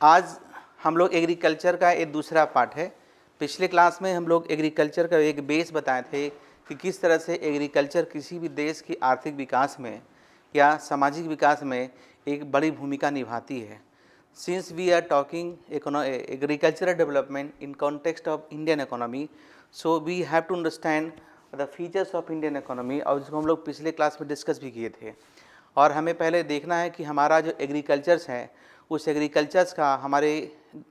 आज हम लोग एग्रीकल्चर का एक दूसरा पार्ट है। पिछले क्लास में हम लोग एग्रीकल्चर का एक बेस बताए थे कि किस तरह से एग्रीकल्चर किसी भी देश की आर्थिक विकास में या सामाजिक विकास में एक बड़ी भूमिका निभाती है। Since we are talking agricultural development in context of Indian economy, so we have to understand the features of Indian economy, और जिसको हम लोग पिछले क्लास में डिस्कस भी किए थे। और हमें पहले देखना है कि हमारा जो एग्रीकल्चर्स है उस एग्रीकल्चर्स का हमारे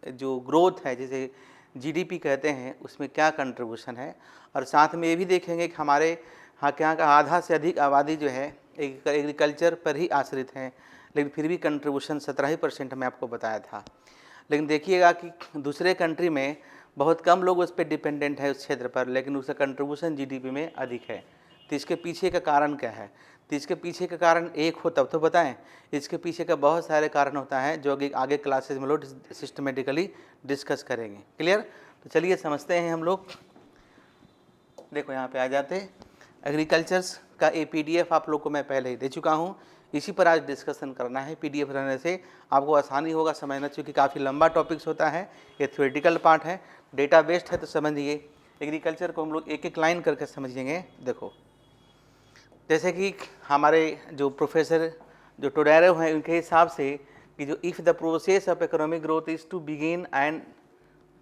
जो ग्रोथ है, जैसे जीडीपी कहते हैं, उसमें क्या कंट्रीब्यूशन है। और साथ में ये भी देखेंगे कि हमारे यहाँ का आधा से अधिक आबादी जो है एग्रीकल्चर पर ही आश्रित है, लेकिन फिर भी कंट्रीब्यूशन 17% मैं आपको बताया था। लेकिन देखिएगा कि दूसरे कंट्री में बहुत कम लोग उस पर डिपेंडेंट है उस क्षेत्र पर, लेकिन उसका कंट्रीब्यूशन जीडीपी में अधिक है। तो इसके पीछे का कारण क्या है? तो इसके पीछे का कारण एक हो तब तो बताएं। इसके पीछे का बहुत सारे कारण होता है जो कि आगे क्लासेस में लोग सिस्टमेटिकली डिस्कस करेंगे। क्लियर? तो चलिए समझते हैं हम लोग। देखो यहाँ पे आ जाते हैं। एग्रीकल्चर्स का ए पीडीएफ आप लोग को मैं पहले ही दे चुका हूँ, इसी पर आज डिस्कशन करना है। पीडीएफ रहने से आपको आसानी होगा समझना, क्योंकि काफ़ी लंबा टॉपिक्स होता है, ये थ्योरेटिकल पार्ट है, डेटा बेस्ड है। तो समझिए एग्रीकल्चर को हम लोग एक एक लाइन करके समझेंगे। देखो, जैसे कि हमारे जो प्रोफेसर जो टोडेरो हैं उनके हिसाब से कि जो if the process of economic growth is to begin and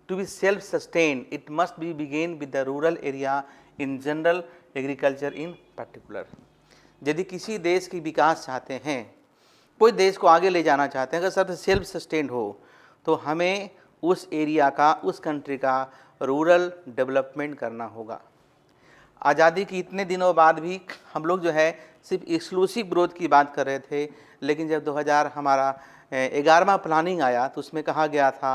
to be self sustain, it must be begin with the rural area in general, agriculture in particular. यदि किसी देश की विकास चाहते हैं, कोई देश को आगे ले जाना चाहते हैं, अगर सब सेल्फ सस्टेन्ड हो, तो हमें उस एरिया का, उस कंट्री का रूरल डेवलपमेंट करना होगा। आज़ादी की इतने दिनों बाद भी हम लोग जो है सिर्फ एक्सक्लूसिव ग्रोथ की बात कर रहे थे, लेकिन जब 2000 हमारा 11वां प्लानिंग आया तो उसमें कहा गया था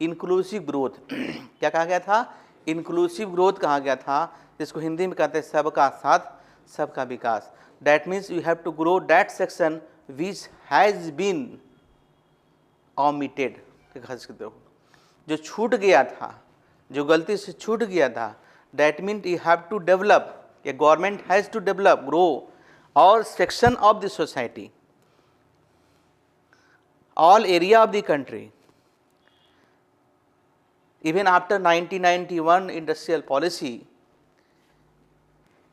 इंक्लूसिव ग्रोथ। क्या कहा गया था? इंक्लूसिव ग्रोथ कहा गया था, जिसको हिंदी में कहते हैं सबका साथ सबका विकास। That means you have to grow that section which has been omitted, जो छूट गया था, जो गलती से छूट गया था। That means you have to develop, a government has to develop, grow all section of the society, all area of the country. Even after 1991 industrial policy,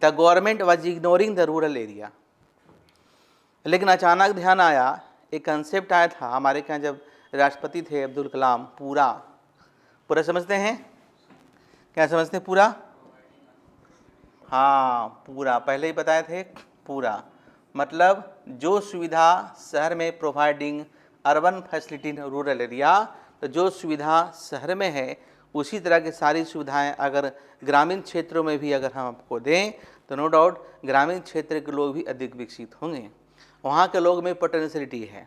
the government was ignoring the rural area. लेकिन अचानक ध्यान आया, एक concept आया था हमारे यहाँ जब राष्ट्रपति थे अब्दुल कलाम। पूरा पूरा समझते हैं? क्या समझते हैं पूरा? हाँ, पूरा पहले ही बताए थे। पूरा मतलब जो सुविधा शहर में providing urban facility in rural area, तो जो सुविधा शहर में है उसी तरह की सारी सुविधाएं अगर ग्रामीण क्षेत्रों में भी अगर हम आपको दें, तो नो डाउट ग्रामीण क्षेत्र के लोग भी अधिक विकसित होंगे। वहाँ के लोग में पोटेंशियलिटी है,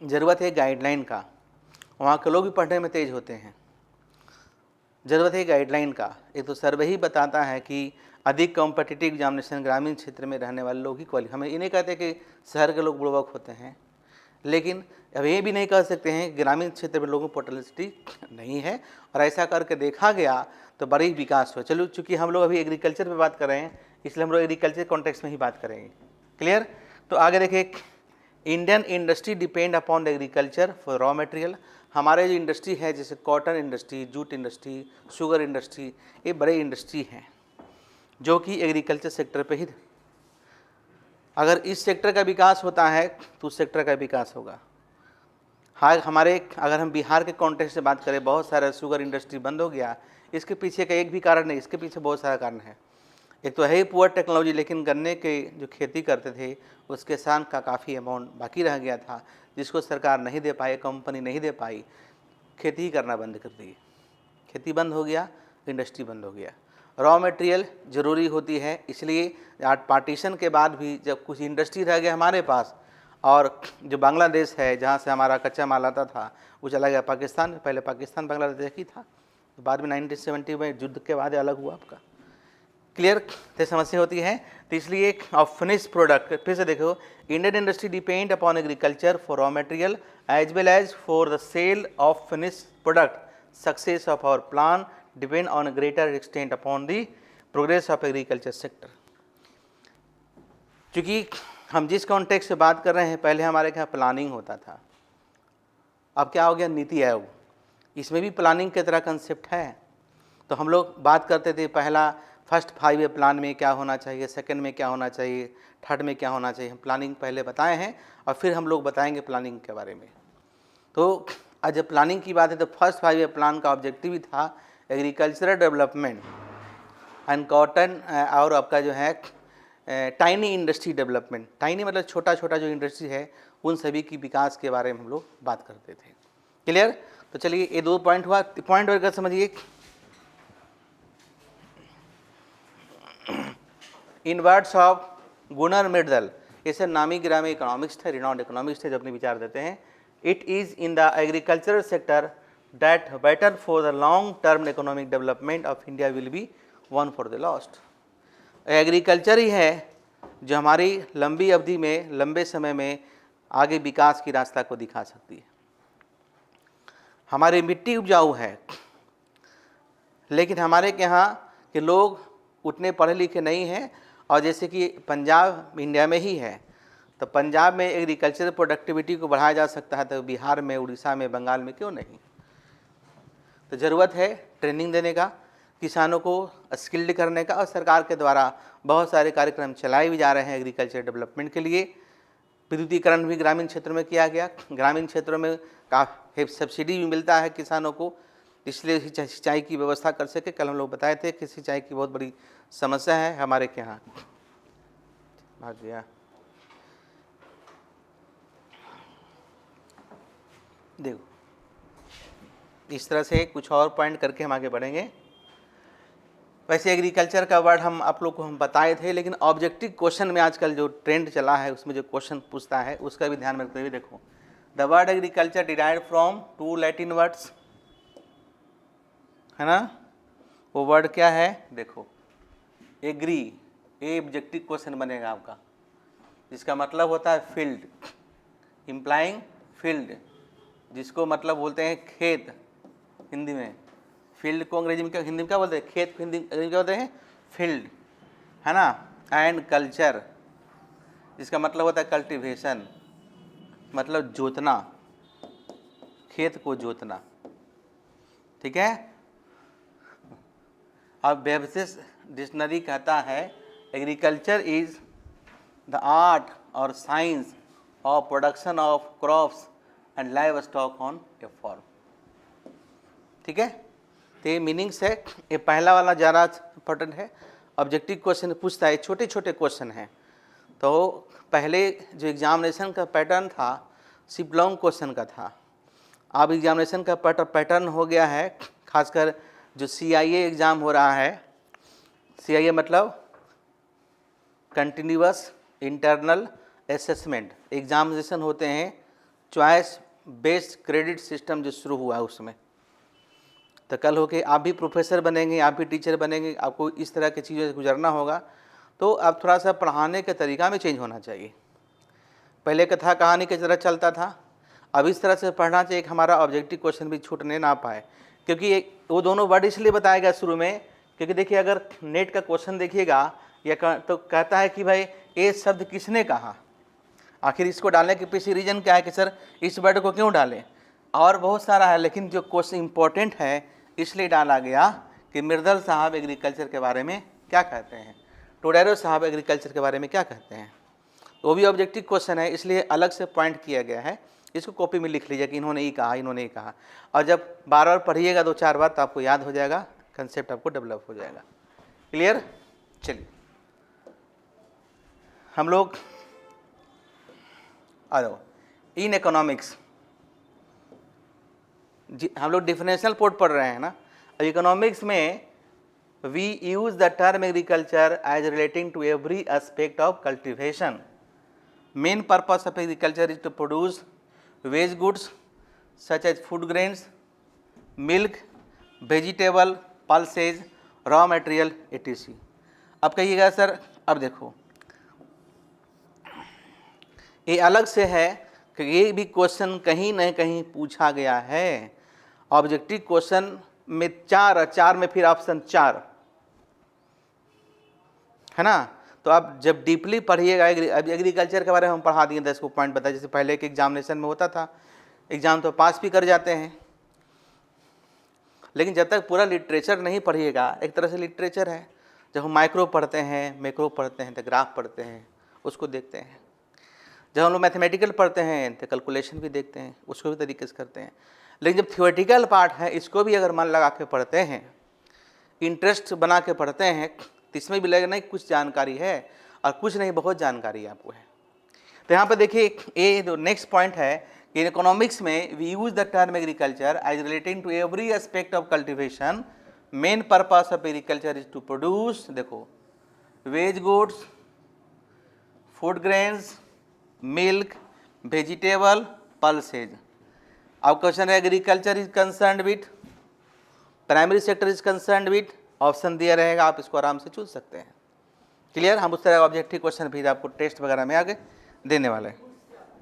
ज़रूरत है गाइडलाइन का। वहाँ के लोग भी पढ़ने में तेज होते हैं, ज़रूरत है गाइडलाइन का। एक तो सर्वे ही बताता है कि अधिक कॉम्पिटिटिव एग्जामिनेशन ग्रामीण क्षेत्र में रहने वाले लोग ही क्वालिफाई। हम ये नहीं कहते कि शहर के लोग बुड़बक होते हैं, लेकिन अब ये भी नहीं कह सकते हैं ग्रामीण क्षेत्र में लोगों को पोटेंशियलिटी नहीं है। और ऐसा करके देखा गया तो बड़ी विकास हो। चलो, चूँकि हम लोग अभी एग्रीकल्चर पे बात कर रहे हैं, इसलिए हम लोग एग्रीकल्चर कॉन्टेक्स्ट में ही बात करेंगे। क्लियर? तो आगे देखिए, Indian industry depend upon the agriculture for raw material. हमारे जो इंडस्ट्री है, जैसे cotton industry, jute industry, sugar industry, ये बड़े इंडस्ट्री हैं जो कि एग्रीकल्चर सेक्टर पे ही। अगर इस सेक्टर का विकास होता है तो उस सेक्टर का विकास होगा। हाँ, हमारे अगर हम बिहार के कॉन्टेक्स्ट से बात करें, बहुत सारा शुगर इंडस्ट्री बंद हो गया। इसके पीछे का एक भी कारण नहीं, इसके पीछे बहुत सारा कारण है। एक तो है ही पुअर टेक्नोलॉजी, लेकिन गन्ने के जो खेती करते थे उसके किसान का काफ़ी अमाउंट बाकी रह गया था, जिसको सरकार नहीं दे पाई, कंपनी नहीं दे पाई, खेती ही करना बंद कर दी। खेती बंद हो गया, इंडस्ट्री बंद हो गया। रॉ मटेरियल ज़रूरी होती है, इसलिए आज पार्टीशन के बाद भी जब कुछ इंडस्ट्री रह गया हमारे पास, और जो बांग्लादेश है जहाँ से हमारा कच्चा माल आता था वो चला गया पाकिस्तान में। पहले पाकिस्तान बांग्लादेश ही था, तो बाद में 1970 में युद्ध के बाद अलग हुआ आपका। क्लियर? तो समस्या होती है। तो इसलिए ऑफ फिनिश प्रोडक्ट, फिर से देखो, Indian industry depend upon agriculture for raw material as well as for the sale of finish product. Success of our plan depend on greater extent upon the progress of agriculture sector. क्योंकि हम जिस context से बात कर रहे हैं, पहले हमारे यहाँ प्लानिंग होता था, अब क्या हो गया, नीति आयोग, इसमें भी प्लानिंग की तरह कंसेप्ट है। तो हम लोग बात करते थे पहला फर्स्ट 5 ईयर प्लान में क्या होना चाहिए, सेकंड में क्या होना चाहिए, थर्ड में क्या होना चाहिए, हम प्लानिंग पहले बताए हैं और फिर हम लोग बताएंगे प्लानिंग के बारे में। तो आज जब प्लानिंग की बात है तो फर्स्ट 5 ईयर प्लान का ऑब्जेक्टिव ही था एग्रीकल्चरल डेवलपमेंट एंड कॉटन और आपका जो है टाइनी इंडस्ट्री डेवलपमेंट। टाइनी मतलब छोटा छोटा जो इंडस्ट्री है उन सभी की विकास के बारे में हम लोग बात करते थे। क्लियर? तो चलिए ये 2 पॉइंट हुआ। पॉइंट वगैरह समझिए। इन वर्ड्स ऑफ गुनर मिर्दल, ऐसे नामी गिरामी इकोनॉमिक्स थे, रिनाउंड इकोनॉमिक्स थे, जो अपने विचार देते हैं। It is in the agricultural sector that better for the long term economic development of India will be one for the lost. Agriculture ही है जो हमारी लंबी अवधि में, लंबे समय में आगे विकास की रास्ता को दिखा सकती है। हमारी मिट्टी उपजाऊ है, लेकिन हमारे के यहाँ के लोग उतने पढ़े लिखे नहीं हैं, और जैसे कि पंजाब इंडिया में ही है, तो पंजाब में एग्रीकल्चर प्रोडक्टिविटी को बढ़ाया जा सकता है, तो बिहार में, उड़ीसा में, बंगाल में क्यों नहीं? तो ज़रूरत है ट्रेनिंग देने का, किसानों को स्किल्ड करने का, और सरकार के द्वारा बहुत सारे कार्यक्रम चलाए भी जा रहे हैं एग्रीकल्चर डेवलपमेंट के लिए। विद्युतीकरण भी ग्रामीण क्षेत्रों में किया गया, ग्रामीण क्षेत्रों में काफ़ी सब्सिडी भी मिलता है किसानों को, इसलिए सिंचाई की व्यवस्था कर सके। कल हम लोग बताए थे कि सिंचाई की बहुत बड़ी समस्या है हमारे के यहाँ। भाग गया, देखो इस तरह से कुछ और पॉइंट करके हम आगे बढ़ेंगे। वैसे एग्रीकल्चर का वर्ड हम आप लोग को हम बताए थे, लेकिन ऑब्जेक्टिव क्वेश्चन में आजकल जो ट्रेंड चला है उसमें जो क्वेश्चन पूछता है उसका भी ध्यान रखते हुए देखो। The word agriculture derived from 2 Latin words, है ना? वो वर्ड क्या है देखो, एग्री, ये ऑब्जेक्टिव क्वेश्चन बनेगा आपका, जिसका मतलब होता है फील्ड, इम्प्लाइंग फील्ड, जिसको मतलब बोलते हैं खेत हिंदी में। फील्ड को अंग्रेजी में क्या, हिंदी में क्या बोलते हैं? खेत को हिंदी अंग्रेजी में क्या बोलते हैं? फील्ड, है ना? एंड कल्चर, जिसका मतलब होता है कल्टीवेशन, मतलब जोतना, खेत को जोतना। ठीक है? अब वेबसिस डिक्शनरी कहता है एग्रीकल्चर इज द आर्ट और science of production of crops and live stock on a farm. ठीक है? तो ये मीनिंग्स है। ये पहला वाला ज़्यादा इंपॉर्टेंट है, ऑब्जेक्टिव क्वेश्चन पूछता है, छोटे छोटे क्वेश्चन हैं। तो पहले जो एग्जामिनेशन का पैटर्न था सिर्फ लॉन्ग क्वेश्चन का था, अब एग्जामिनेशन का पैटर्न हो गया है, खासकर जो CIA एग्ज़ाम हो रहा है। CIA मतलब कंटिन्यूअस इंटरनल असेसमेंट एग्जामिनेशन होते हैं, चॉइस बेस्ड क्रेडिट सिस्टम जो शुरू हुआ है उसमें। तो कल हो के आप भी प्रोफेसर बनेंगे, आप भी टीचर बनेंगे, आपको इस तरह की चीज़ों से गुजरना होगा। तो अब थोड़ा सा पढ़ाने के तरीका में चेंज होना चाहिए। पहले कथा कहानी की तरह चलता था, अब इस तरह से पढ़ना चाहिए कि हमारा ऑब्जेक्टिव क्वेश्चन भी छूटने ना पाए। क्योंकि वो दोनों वर्ड इसलिए बताया गया शुरू में, क्योंकि देखिए अगर नेट का क्वेश्चन देखिएगा या तो कहता है कि भाई ये शब्द किसने कहा, आखिर इसको डालने के पीछे रीजन क्या है कि सर इस वर्ड को क्यों डालें, और बहुत सारा है, लेकिन जो क्वेश्चन इंपॉर्टेंट है इसलिए डाला गया कि मिर्दल साहब एग्रीकल्चर के बारे में क्या कहते हैं, टोडेरो साहब एग्रीकल्चर के बारे में क्या कहते हैं। वो भी ऑब्जेक्टिव क्वेश्चन है, इसलिए अलग से पॉइंट किया गया है। इसको कॉपी में लिख लीजिए कि इन्होंने ये कहा, इन्होंने ये कहा, और जब बार बार पढ़िएगा 2-4 बार तो आपको याद हो जाएगा, कंसेप्ट आपको डेवलप हो जाएगा। क्लियर? चलिए हम लोग आ जाओ इन इकोनॉमिक्स। हम लोग डिफरेंशियल पोर्ट पढ़ रहे हैं ना। इकोनॉमिक्स में we use the term agriculture as relating to every aspect of cultivation. Main purpose of agriculture is to produce wage goods such as food grains, milk, vegetable, pulses, raw material etc। अब कहिएगा sir, अब देखो ये अलग से है कि ये भी क्वेश्चन कहीं न कहीं पूछा गया है। ऑब्जेक्टिव क्वेश्चन में 4 में फिर ऑप्शन 4 है ना। तो आप जब डीपली पढ़िएगा, एग्रीकल्चर के बारे में हम पढ़ा दिए 10 को पॉइंट बताए, जैसे पहले के एग्जामिनेशन में होता था एग्ज़ाम तो पास भी कर जाते हैं, लेकिन जब तक पूरा लिटरेचर नहीं पढ़िएगा, एक तरह से लिटरेचर है, जब हम माइक्रो पढ़ते हैं, मैक्रो पढ़ते हैं, तो ग्राफ पढ़ते हैं, उसको देखते हैं। जब हम लोग मैथमेटिकल पढ़ते हैं तो कैलकुलेशन भी देखते हैं, उसको भी तरीके से करते हैं। लेकिन जब थियोरेटिकल पार्ट है, इसको भी अगर मन लगा के पढ़ते हैं, इंटरेस्ट बना के पढ़ते हैं, तो इसमें भी लगेगा नहीं कुछ जानकारी है और कुछ नहीं बहुत जानकारी आपको है। तो यहाँ पर देखिए ये जो नेक्स्ट पॉइंट है कि इन इकोनॉमिक्स में we use the term agriculture as relating to every aspect of cultivation. Main purpose of agriculture is to produce, देखो, wage goods, food grains, milk, vegetable, pulses. अब क्वेश्चन है agriculture is concern with, primary sector is concern with, option दिया रहेगा, आप इसको आराम से choose सकते हैं। क्लियर? हम उस तरह का ऑब्जेक्टिव क्वेश्चन भी आपको टेस्ट वगैरह में आगे देने वाले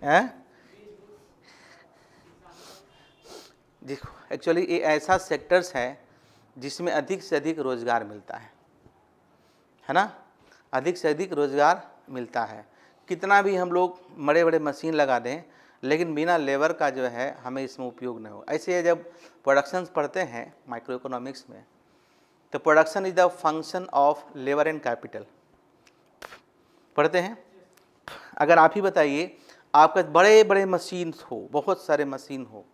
हैं। देखो एक्चुअली ये ऐसा सेक्टर्स है जिसमें अधिक से अधिक रोजगार मिलता है ना, अधिक से अधिक रोजगार मिलता है। कितना भी हम लोग बड़े बड़े मशीन लगा दें, लेकिन बिना लेबर का जो है हमें इसमें उपयोग नहीं होगा। ऐसे जब प्रोडक्शन पढ़ते हैं माइक्रो इकोनॉमिक्स में, तो production is the function of labour and capital पढ़ते हैं। अगर आप ही बताइए, आपका बड़े बड़े मशीन हो, बहुत सारे मशीन हो,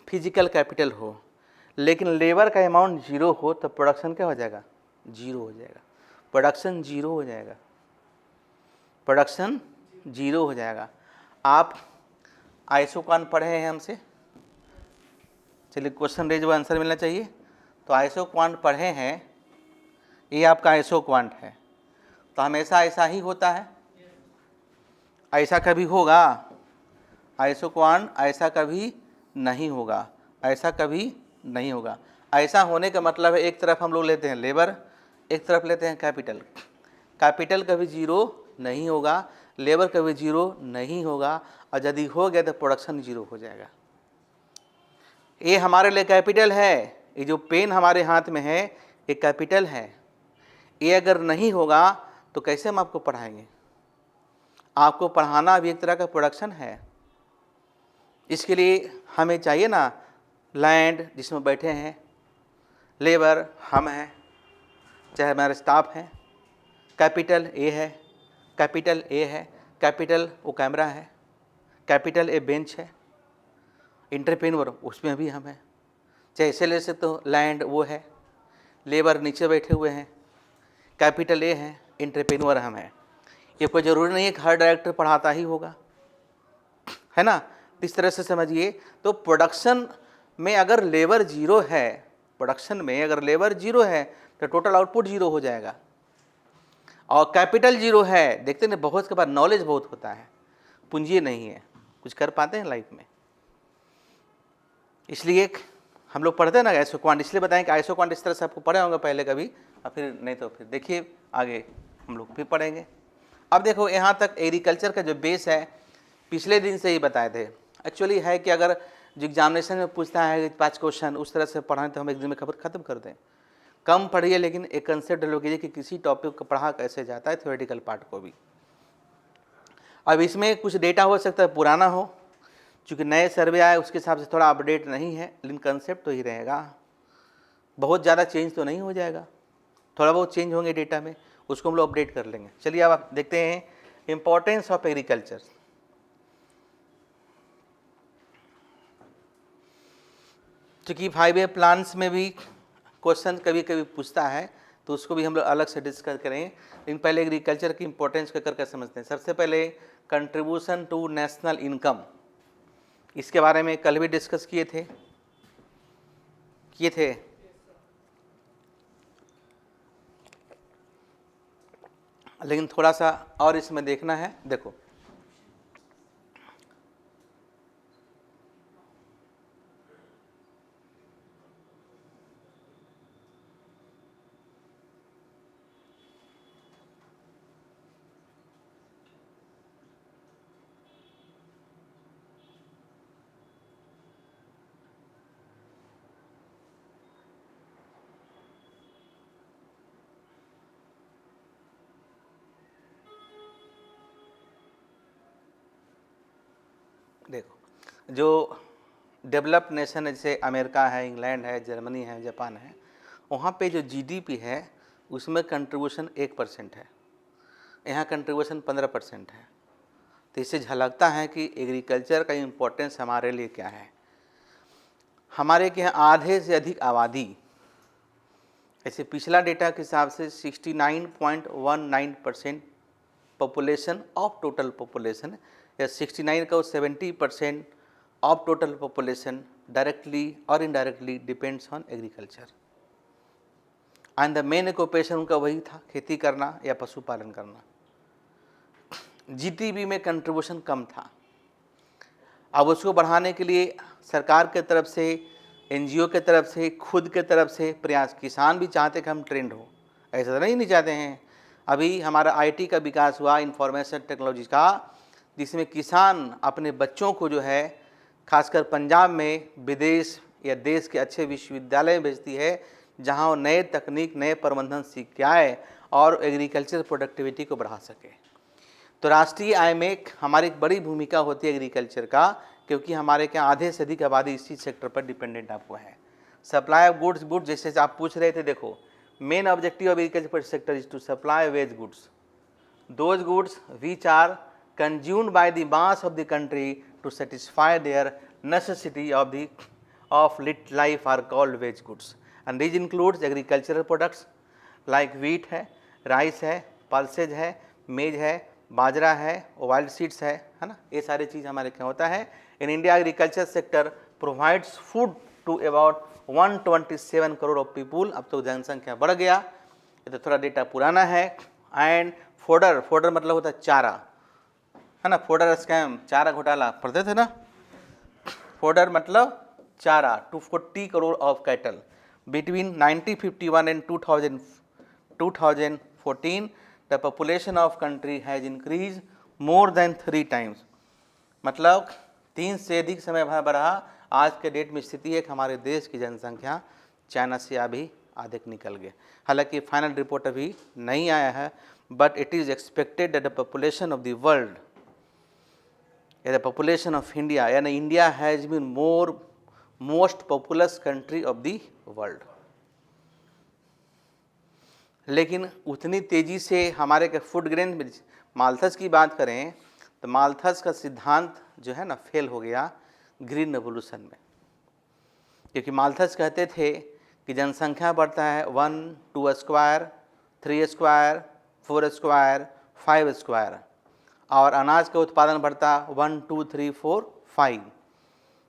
फिजिकल कैपिटल हो, लेकिन लेबर का अमाउंट जीरो हो, तो प्रोडक्शन क्या हो जाएगा? जीरो हो जाएगा। प्रोडक्शन जीरो हो जाएगा, प्रोडक्शन जीरो हो जाएगा। आप आईएसओ क्वांट पढ़े हैं हमसे, चलिए क्वेश्चन रेज वो आंसर मिलना चाहिए। तो आईएसओ क्वांट पढ़े हैं, ये आपका आईएसओ क्वांट है, तो हमेशा ऐसा ही होता है? ऐसा कभी होगा? आईएसओ क्वांट ऐसा कभी नहीं होगा, ऐसा कभी नहीं होगा। ऐसा होने का मतलब है एक तरफ हम लोग लेते हैं लेबर, एक तरफ लेते हैं कैपिटल। कैपिटल कभी जीरो नहीं होगा, लेबर कभी जीरो नहीं होगा, और यदि हो गया तो प्रोडक्शन जीरो हो जाएगा। ये हमारे लिए कैपिटल है, ये जो पेन हमारे हाथ में है ये कैपिटल है। ये अगर नहीं होगा तो कैसे हम आपको पढ़ाएंगे? आपको पढ़ाना भी एक तरह का प्रोडक्शन है। इसके लिए हमें चाहिए ना लैंड जिसमें बैठे हैं, लेबर हम हैं, चाहे हमारे स्टाफ हैं, कैपिटल ए है, कैपिटल ए है, कैपिटल वो कैमरा है, कैपिटल ए बेंच है, एंटरप्रेन्योर उसमें भी हम हैं। चाहे ऐसे ले सकते हो, लैंड वो है, लेबर नीचे बैठे हुए हैं, कैपिटल ए है, एंटरप्रेन्योर हम हैं। ये कोई ज़रूरी नहीं है कि हर डायरेक्टर पढ़ाता ही होगा, है ना। इस तरह से समझिए। तो प्रोडक्शन में अगर लेबर जीरो है, प्रोडक्शन में अगर लेबर जीरो है तो टोटल आउटपुट जीरो हो जाएगा। और कैपिटल जीरो है, देखते ना बहुत के पास नॉलेज बहुत होता है, पूंजी नहीं है, कुछ कर पाते हैं लाइफ में। इसलिए हम लोग पढ़ते हैं ना आईएसओ क्वांट, इसलिए बताएं कि आईएसओ क्वांट इस तरह से आपको पढ़े होंगे पहले कभी, और फिर नहीं तो फिर देखिए आगे हम लोग फिर पढ़ेंगे। अब देखो यहाँ तक एग्रीकल्चर का जो बेस है पिछले दिन से ही बताए थे। एक्चुअली है कि अगर जो एग्जामिनेशन में पूछता है 5 क्वेश्चन उस तरह से पढ़ाएं तो हम एक दिन में खत्म कर दें। कम पढ़िए, लेकिन एक कंसेप्ट डेवलप कीजिए कि किसी टॉपिक को पढ़ा कैसे जाता है, थ्योरेटिकल पार्ट को भी। अब इसमें कुछ डेटा हो सकता है पुराना हो, चूँकि नए सर्वे आए उसके हिसाब से थोड़ा अपडेट नहीं है, लेकिन कंसेप्ट तो ही रहेगा। बहुत ज़्यादा चेंज तो नहीं हो जाएगा, थोड़ा बहुत चेंज होंगे डेटा में, उसको हम लोग अपडेट कर लेंगे। चलिए अब आप देखते हैं इम्पोर्टेंस ऑफ एग्रीकल्चर। चूँकि 5 ईयर प्लान्स में भी क्वेश्चन कभी कभी पूछता है, तो उसको भी हम लोग अलग से डिस्कस करेंगे। लेकिन पहले एग्रीकल्चर की इंपॉर्टेंस को करके समझते हैं। सबसे पहले कंट्रीब्यूशन टू नेशनल इनकम, इसके बारे में कल भी डिस्कस किए थे लेकिन थोड़ा सा और इसमें देखना है। देखो देखो जो डेवलप्ड नेशन जैसे अमेरिका है, इंग्लैंड है, जर्मनी है, जापान है, वहाँ पे जो जीडीपी है उसमें कंट्रीब्यूशन 1% है, यहाँ कंट्रीब्यूशन 15% है। तो इससे झलकता है कि एग्रीकल्चर का इम्पोर्टेंस हमारे लिए क्या है। हमारे के यहाँ आधे से अधिक आबादी, ऐसे पिछला डेटा के हिसाब से 69.19% पॉपुलेशन ऑफ टोटल पॉपुलेशन, या 69 का 70% ऑफ टोटल पॉपुलेशन डायरेक्टली और indirectly depends on agriculture, and the main occupation उनका वही था, खेती करना या पशुपालन करना। जीडीपी में कंट्रीब्यूशन कम था। अब उसको बढ़ाने के लिए सरकार के तरफ से, एनजीओ के तरफ से, खुद के तरफ से प्रयास, किसान भी चाहते कि हम ट्रेंड हो, ऐसा तो नहीं चाहते हैं। अभी हमारा आईटी का विकास हुआ, इंफॉर्मेशन टेक्नोलॉजी का, जिसमें किसान अपने बच्चों को जो है खासकर पंजाब में विदेश या देश के अच्छे विश्वविद्यालय में भेजती है, जहां वो नए तकनीक, नए प्रबंधन सीख के आए और एग्रीकल्चर प्रोडक्टिविटी को बढ़ा सके। तो राष्ट्रीय आय में हमारी एक बड़ी भूमिका होती है एग्रीकल्चर का, क्योंकि हमारे क्या आधे से अधिक आबादी इसी सेक्टर पर डिपेंडेंट आपको है। सप्लाई ऑफ गुड्स जैसे आप पूछ रहे थे, देखो main objective of agriculture sector is to supply wage goods, those goods which are consumed by the mass of the country to satisfy their necessity of life are called wage goods, and these includes agricultural products like wheat है, rice है, pulses है, maize है, बाजरा है, wild seeds है ना, ये सारी चीज़ हमारे क्या होता है। In India agriculture sector provides food to about 127 crore of people. अब तो जनसंख्या बढ़ गया, ये तो थोड़ा डेटा पुराना है। एंड फोडर मतलब होता है चारा, है ना, फोडर स्कैम, चारा घोटाला पढ़ते थे ना, फोडर मतलब चारा, 240 crore of cattle between 1951 and 2014 the population of country has increase more than 3 times, मतलब 3 से अधिक समय बढ़ा। आज के डेट में स्थिति है कि हमारे देश की जनसंख्या चाइना से अभी अधिक निकल गए। हालांकि फाइनल रिपोर्ट अभी नहीं आया है, but it is expected that the population of the world, the population of India, यानी India has been most populous country of the world. लेकिन उतनी तेज़ी से हमारे के फूड ग्रेन माल्थस की बात करें तो माल्थस का सिद्धांत जो है ना फेल हो गया ग्रीन रेवोल्यूशन में, क्योंकि माल्थस कहते थे कि जनसंख्या बढ़ता है 1, 2 स्क्वायर, 3 स्क्वायर, 4 स्क्वायर, 5 स्क्वायर, और अनाज का उत्पादन बढ़ता 1, 2, 3, 4, 5,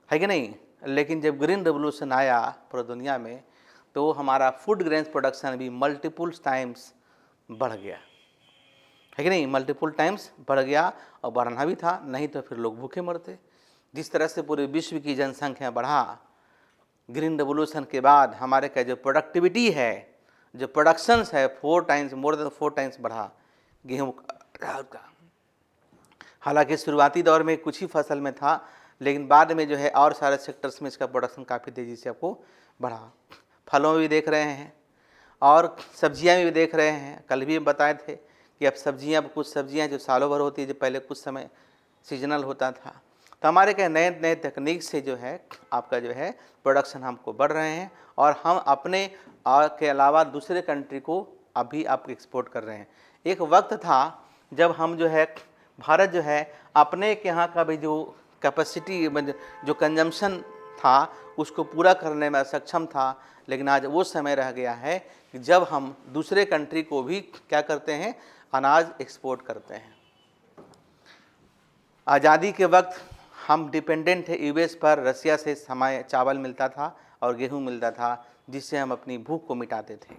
है कि नहीं। लेकिन जब ग्रीन रेवोल्यूशन आया पूरी दुनिया में, तो हमारा फूड ग्रेन्स प्रोडक्शन भी मल्टीपल टाइम्स बढ़ गया, है कि नहीं, मल्टीपल टाइम्स बढ़ गया, और बढ़ना भी था, नहीं तो फिर लोग भूखे मरते। जिस तरह से पूरे विश्व की जनसंख्या बढ़ा ग्रीन रेवोल्यूशन के बाद, हमारे का जो प्रोडक्टिविटी है, जो प्रोडक्शंस है, 4 टाइम्स, मोर देन 4 टाइम्स बढ़ा गेहूँ का। हालांकि शुरुआती दौर में कुछ ही फसल में था, लेकिन बाद में जो है और सारे सेक्टर्स में इसका प्रोडक्शन काफ़ी तेज़ी से आपको बढ़ा। फलों में भी देख रहे हैं और सब्जियां में भी देख रहे हैं। कल भी हम बताए थे कि अब सब्जियां, कुछ सब्जियां जो सालों भर होती है, जो पहले कुछ समय सीजनल होता था, तो हमारे क्या नए नए तकनीक से जो है आपका जो है प्रोडक्शन हमको बढ़ रहे हैं, और हम अपने के अलावा दूसरे कंट्री को अभी आप एक्सपोर्ट कर रहे हैं। एक वक्त था जब हम जो है भारत जो है अपने के यहाँ का भी जो कैपेसिटी, जो कंजम्पशन था, उसको पूरा करने में असक्षम था। लेकिन आज वो समय रह गया है कि जब हम दूसरे कंट्री को भी क्या करते हैं, अनाज एक्सपोर्ट करते हैं। आज़ादी के वक्त हम डिपेंडेंट थे यूएस पर, रसिया से हमें चावल मिलता था और गेहूं मिलता था, जिससे हम अपनी भूख को मिटाते थे।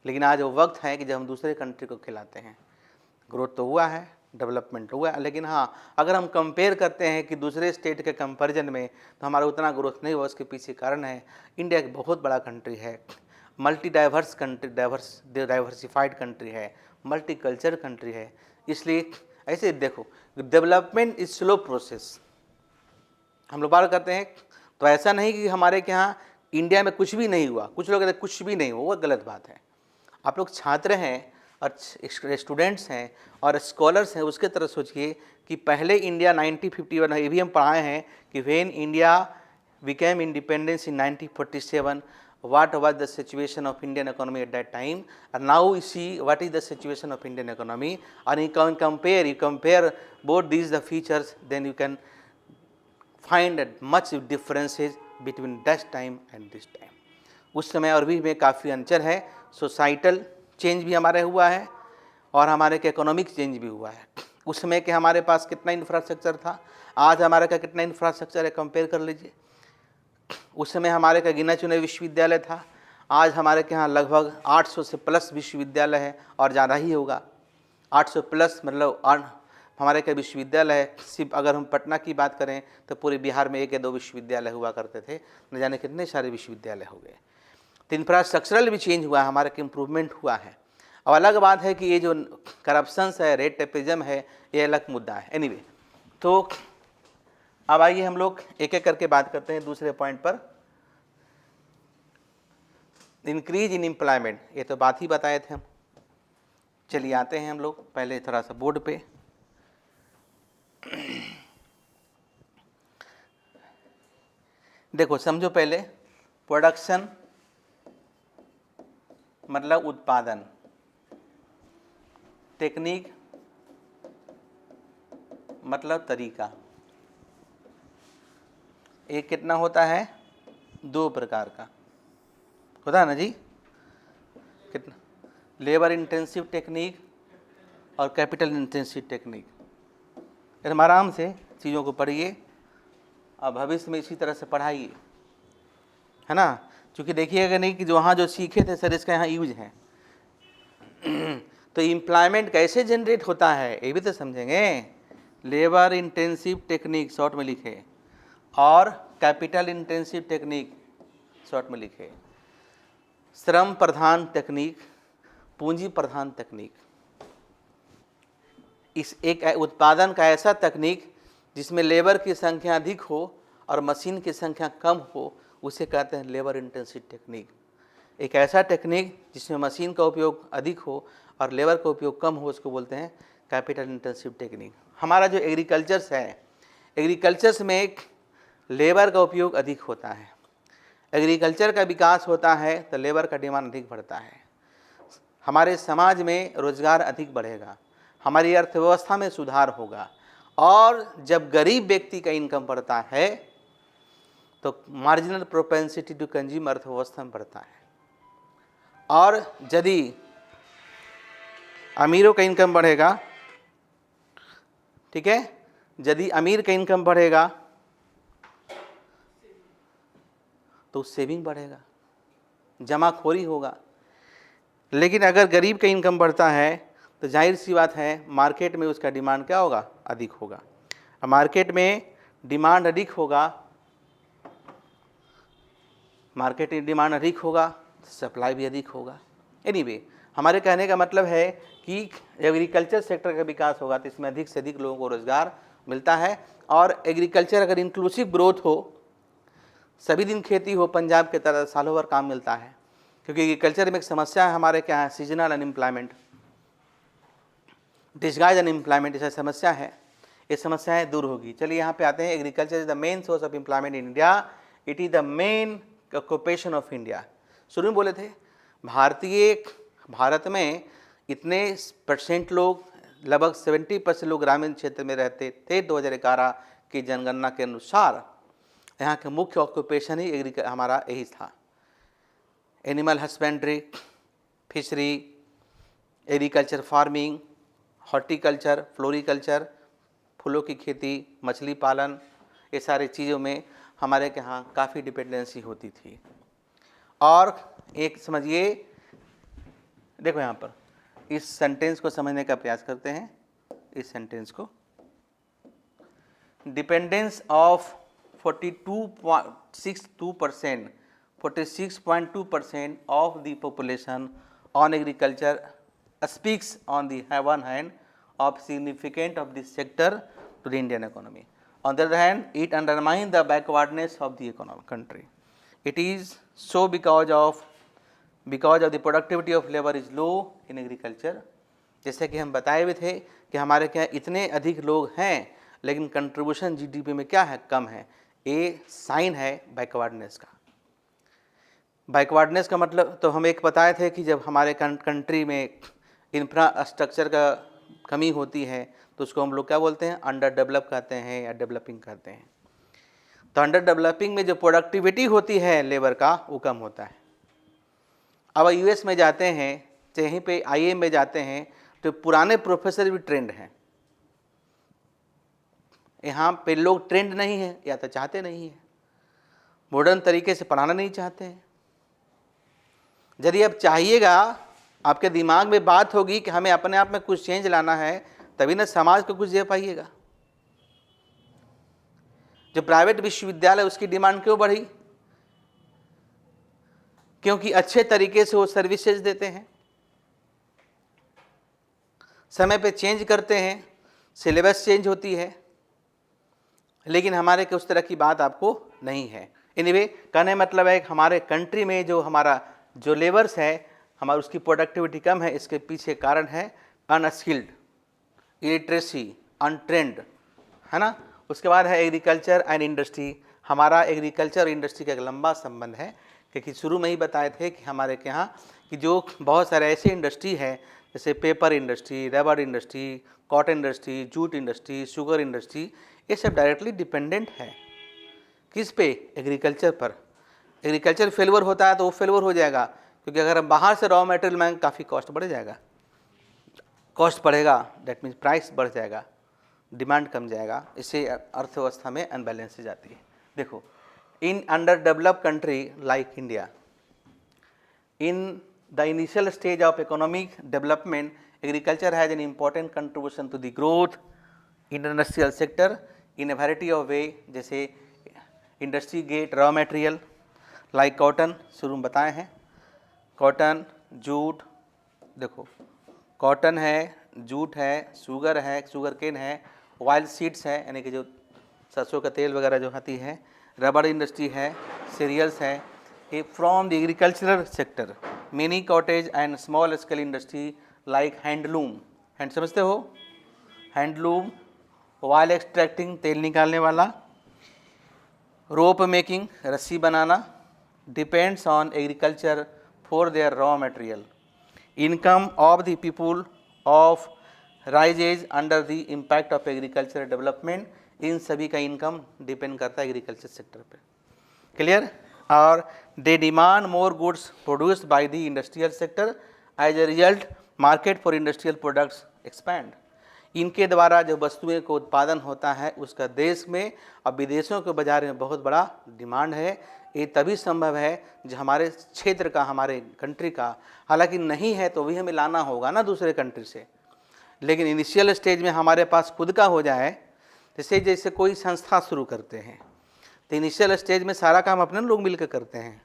लेकिन आज वो वक्त है कि जब हम दूसरे कंट्री को खिलाते हैं। ग्रोथ तो हुआ है, डेवलपमेंट हुआ है, लेकिन हाँ, अगर हम कंपेयर करते हैं कि दूसरे स्टेट के कंपैरिजन में, तो हमारा उतना ग्रोथ नहीं हुआ। उसके पीछे कारण है, इंडिया एक बहुत बड़ा कंट्री है, multi diverse country, diversified country है, मल्टी कल्चर कंट्री है। इसलिए ऐसे देखो, डेवलपमेंट इज स्लो प्रोसेस, हम लोग बात करते हैं। तो ऐसा नहीं कि हमारे के यहाँ इंडिया में कुछ भी नहीं हुआ। कुछ लोग कहते हैं कुछ भी नहीं हुआ, वो गलत बात है। आप लोग छात्र हैं और स्टूडेंट्स हैं और स्कॉलर्स हैं, उसके तरह सोचिए कि पहले इंडिया 1951, ये भी हम पढ़ाए हैं कि when India became independence in 1947, what was the situation of Indian economy at that time, and now we see what is the situation of Indian economy, and you can compare both these the features, then you can find much differences between that time and this time. उस समय और भी में काफ़ी अंतर है. Societal change भी हमारे हुआ है और हमारे इकोनॉमिक चेंज भी हुआ है. उस समय के हमारे पास कितना इंफ्रास्ट्रक्चर था, आज हमारे का कितना इंफ्रास्ट्रक्चर है, कंपेयर कर लीजिए. उस समय हमारे का गिना चुने विश्वविद्यालय था, आज हमारे के यहाँ लगभग 800 से प्लस विश्वविद्यालय है और ज़्यादा ही होगा. 800 प्लस मतलब हमारे का विश्वविद्यालय है. सिर्फ अगर हम पटना की बात करें तो पूरे बिहार में 1 या 2 विश्वविद्यालय हुआ करते थे, न जाने कितने सारे विश्वविद्यालय हो गए. तो इंफ्रास्ट्रक्चरल भी चेंज हुआ है, हमारे का इम्प्रूवमेंट हुआ है. अब अलग बात है कि ये जो करप्शंस है, रेट टेपिज्म है, ये अलग मुद्दा है. एनीवे, तो अब आइए हम लोग एक एक करके बात करते हैं दूसरे पॉइंट पर. इंक्रीज इन एम्प्लॉयमेंट, ये तो बात ही बताए थे हम. चलिए आते हैं हम लोग पहले थोड़ा सा बोर्ड पे. देखो समझो पहले, प्रोडक्शन मतलब उत्पादन, टेक्निक मतलब तरीका. एक कितना होता है, 2 प्रकार का होता है ना जी. कितना, लेबर इंटेंसिव टेक्निक और कैपिटल इंटेंसिव टेक्निक. एकदम आराम से चीज़ों को पढ़िए और भविष्य में इसी तरह से पढ़ाइए, है ना. क्योंकि देखिएगा नहीं कि जो वहाँ जो सीखे थे सर इसका यहाँ यूज है. तो एम्प्लॉयमेंट कैसे जनरेट होता है ये भी तो समझेंगे. लेबर इंटेंसिव टेक्निक शॉर्ट में लिखे और कैपिटल इंटेंसिव टेक्निक शॉर्ट में लिखे. श्रम प्रधान तकनीक, पूंजी प्रधान तकनीक. इस एक उत्पादन का ऐसा तकनीक जिसमें लेबर की संख्या अधिक हो और मशीन की संख्या कम हो, उसे कहते हैं लेबर इंटेंसिव टेक्निक. एक ऐसा टेक्निक जिसमें मशीन का उपयोग अधिक हो और लेबर का उपयोग कम हो, उसको बोलते हैं कैपिटल इंटेंसिव टेक्निक. हमारा जो एग्रीकल्चर्स है, एग्रीकल्चर्स में एक लेबर का उपयोग अधिक होता है. एग्रीकल्चर का विकास होता है तो लेबर का डिमांड अधिक बढ़ता है. हमारे समाज में रोजगार अधिक बढ़ेगा, हमारी अर्थव्यवस्था में सुधार होगा. और जब गरीब व्यक्ति का इनकम बढ़ता है तो मार्जिनल प्रोपेंसिटी टू कंज्यूम अर्थव्यवस्था में बढ़ता है. और यदि अमीरों का इनकम बढ़ेगा, ठीक है, यदि अमीर का इनकम बढ़ेगा तो सेविंग बढ़ेगा, जमाखोरी होगा. लेकिन अगर गरीब का इनकम बढ़ता है तो जाहिर सी बात है मार्केट में उसका डिमांड क्या होगा, अधिक होगा. मार्केट में डिमांड अधिक होगा, मार्केट में डिमांड अधिक होगा, सप्लाई भी अधिक होगा. एनीवे, हमारे कहने का मतलब है कि एग्रीकल्चर सेक्टर का विकास होगा तो इसमें अधिक से अधिक लोगों को रोजगार मिलता है. और एग्रीकल्चर अगर इंक्लूसिव ग्रोथ हो, सभी दिन खेती हो पंजाब के तरह, सालों भर काम मिलता है. क्योंकि एग्रीकल्चर में एक समस्या है हमारे क्या है, सीजनल अनएम्प्लॉयमेंट, डिस्गाइज अनएम्प्लॉयमेंट, ऐसा समस्या है. ये समस्याएं दूर होगी. चलिए यहाँ पे आते हैं. Agriculture is the main source of employment in India. It is the main occupation of India. शुरू में बोले थे भारत में इतने परसेंट लोग, लगभग 70% लोग ग्रामीण क्षेत्र में रहते थे. 2011 की जनगणना के अनुसार यहाँ के मुख्य ऑक्यूपेशन ही हमारा यही था. Animal husbandry, fishery, agriculture farming, horticulture, floriculture, फूलों की खेती, मछली पालन, ये सारी चीज़ों में हमारे के यहाँ काफ़ी डिपेंडेंसी होती थी. और एक समझिए, देखो यहाँ पर इस सेंटेंस को समझने का प्रयास करते हैं. इस सेंटेंस को, dependence of 46.2% of the population on agriculture speaks on the one hand of significance of this sector to the Indian economy. On the other hand, it undermines the backwardness of the country. It is so because of the productivity of labor is low in agriculture. जैसे कि हम बताए हुए थे कि हमारे क्या इतने अधिक लोग हैं लेकिन कंट्रीब्यूशन जीडीपी में क्या है, कम है. ये साइन है बैकवर्डनेस का। बैकवर्डनेस का मतलब तो हम एक बताए थे कि जब हमारे कंट्री में इंफ्रास्ट्रक्चर का कमी होती है तो उसको हम लोग क्या बोलते हैं, अंडर डेवलप कहते हैं या डेवलपिंग कहते हैं। तो अंडर डेवलपिंग में जो प्रोडक्टिविटी होती है लेबर का वो कम होता है। अब यूएस में जाते हैं, कहीं पे आईएम में जाते हैं तो पुराने प्रोफेसर भी ट्रेंड हैं। यहाँ पे लोग ट्रेंड नहीं है या तो चाहते नहीं है, मॉडर्न तरीके से पढ़ाना नहीं चाहते हैं। यदि आप चाहिएगा, आपके दिमाग में बात होगी कि हमें अपने आप में कुछ चेंज लाना है, तभी ना समाज को कुछ दे पाइएगा। जो प्राइवेट विश्वविद्यालय उसकी डिमांड क्यों बढ़ी? क्योंकि अच्छे तरीके से वो सर्विसेज देते हैं, समय पे चेंज करते हैं, सिलेबस चेंज होती है, लेकिन हमारे के उस तरह की बात आपको नहीं है। एनीवे, कहने मतलब है कि हमारे कंट्री में जो हमारा जो लेबर्स है, हमारी उसकी प्रोडक्टिविटी कम है। इसके पीछे कारण है अनस्किल्ड, इलिटरेसी, अनट्रेंड, है ना। उसके बाद है एग्रीकल्चर एंड इंडस्ट्री। हमारा एग्रीकल्चर और इंडस्ट्री का एक लंबा संबंध है, क्योंकि शुरू में ही बताए थे कि हमारे के यहाँ कि जो बहुत सारे ऐसे इंडस्ट्री है जैसे paper industry, rubber industry, cotton industry, jute industry, sugar industry, ये सब डायरेक्टली डिपेंडेंट है किस पे? एग्रीकल्चर पर। एग्रीकल्चर फेलियर होता है तो वो फेलियर हो जाएगा, क्योंकि अगर हम बाहर से रॉ मटेरियल मांग, काफ़ी कॉस्ट बढ़ जाएगा। कॉस्ट बढ़ेगा दैट मीन्स प्राइस बढ़ जाएगा, डिमांड कम जाएगा, इससे अर्थव्यवस्था में अनबैलेंस से जाती है। देखो, in underdeveloped country like India, in the initial stage of economic development, agriculture has an important contribution to the growth industrial sector in a variety of way. जैसे industry get raw material like cotton, शुरू में बताए हैं, cotton, jute, देखो cotton है, jute है, sugar है, sugarcane है, ऑयल सीड्स है यानी कि जो सरसों का तेल वगैरह जो आती है, रबर इंडस्ट्री है, सीरियल्स है। ये from the agricultural sector many cottage and small scale industry like handloom, hand समझते हो, हैंडलूम, ऑयल एक्सट्रैक्टिंग, तेल निकालने वाला, रोप मेकिंग, रस्सी बनाना, depends on agriculture for their raw material. Income of the people of rises under the impact of agriculture development, इन सभी का इनकम डिपेंड करता है एग्रीकल्चर सेक्टर पे। क्लियर? और they demand more goods produced by the industrial sector, as a result market for industrial products expand. इनके द्वारा जो वस्तुएं को उत्पादन होता है उसका देश में और विदेशों के बाजार में बहुत बड़ा डिमांड है। ये तभी संभव है जो हमारे क्षेत्र का, हमारे कंट्री का, हालांकि नहीं है तो भी हमें लाना होगा ना दूसरे कंट्री से, लेकिन इनिशियल स्टेज में हमारे पास खुद का हो जाए। जैसे कोई संस्था शुरू करते हैं तो इनिशियल स्टेज में सारा काम अपने लोग मिलकर करते हैं।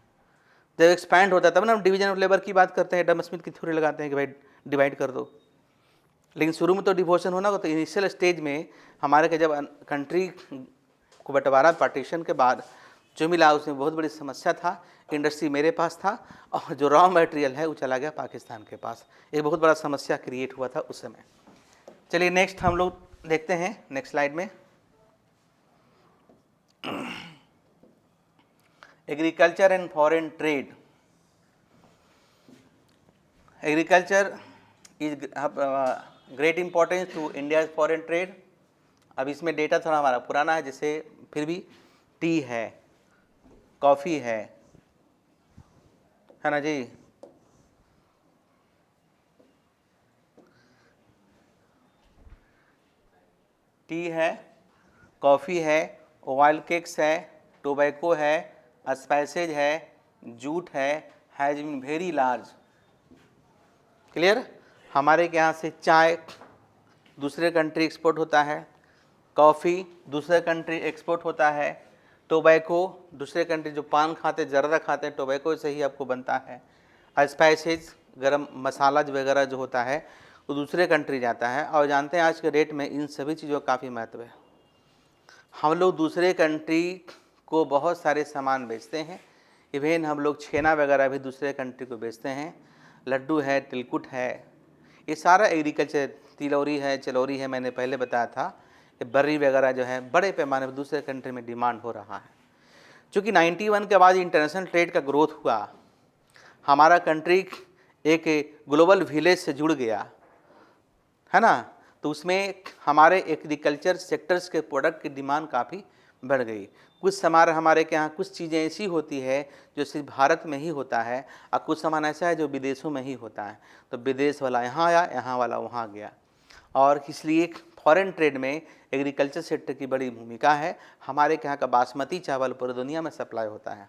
जब एक्सपैंड होता है तब ना हम डिवीजन ऑफ लेबर की बात करते हैं, एडम स्मिथ की थ्योरी लगाते हैं कि भाई डिवाइड कर दो, लेकिन शुरू में तो डिवोशन होना होगा। तो इनिशियल स्टेज में हमारे के जब कंट्री को बंटवारा पार्टीशन के बाद जो मिला उसमें बहुत बड़ी समस्या था। इंडस्ट्री मेरे पास था और जो रॉ मटेरियल है वो चला गया पाकिस्तान के पास। एक बहुत बड़ा समस्या क्रिएट हुआ था उस समय। चलिए नेक्स्ट हम लोग देखते हैं, नेक्स्ट स्लाइड में agriculture and foreign trade. Agriculture is great importance to India foreign trade. अब इसमें डेटा थोड़ा हमारा पुराना है, जैसे फिर भी टी है, कॉफ़ी है ना जी, टी है, कॉफ़ी है, ऑयल केक्स है, टोबैको है, स्पाइसेज है, जूट है, has been very large. Clear? हमारे के यहाँ से चाय दूसरे कंट्री एक्सपोर्ट होता है, कॉफ़ी दूसरे कंट्री एक्सपोर्ट होता है, टोबैको दूसरे कंट्री जो पान खाते, जर्दा खाते हैं, टोबैको से ही आपको बनता है। स्पाइसेज, गरम मसाला वगैरह जो होता है वो दूसरे कंट्री जाता है। और जानते हैं आज के डेट में इन सभी चीज़ों का काफ़ी महत्व है। हम लोग दूसरे कंट्री को बहुत सारे सामान बेचते हैं, इवेन हम लोग छेना वगैरह भी दूसरे कंट्री को बेचते हैं, लड्डू है, तिलकुट है, ये सारा एग्रीकल्चर, तिलौरी है, चलौरी है, मैंने पहले बताया था बर्री वगैरह जो है बड़े पैमाने पर दूसरे कंट्री में डिमांड हो रहा है। चूँकि 91 के बाद इंटरनेशनल ट्रेड का ग्रोथ हुआ, हमारा कंट्री एक ग्लोबल विलेज से जुड़ गया है ना, तो उसमें हमारे एग्रीकल्चर सेक्टर्स के प्रोडक्ट की डिमांड काफ़ी बढ़ गई। कुछ सामान हमारे के यहाँ कुछ चीज़ें ऐसी होती है जो सिर्फ भारत में ही होता है, और कुछ सामान ऐसा है जो विदेशों में ही होता है। तो विदेश वाला यहाँ आया, यहाँ वाला वहाँ गया, और इसलिए फॉरेन ट्रेड में एग्रीकल्चर सेक्टर की बड़ी भूमिका है। हमारे यहाँ का बासमती चावल पूरी दुनिया में सप्लाई होता है,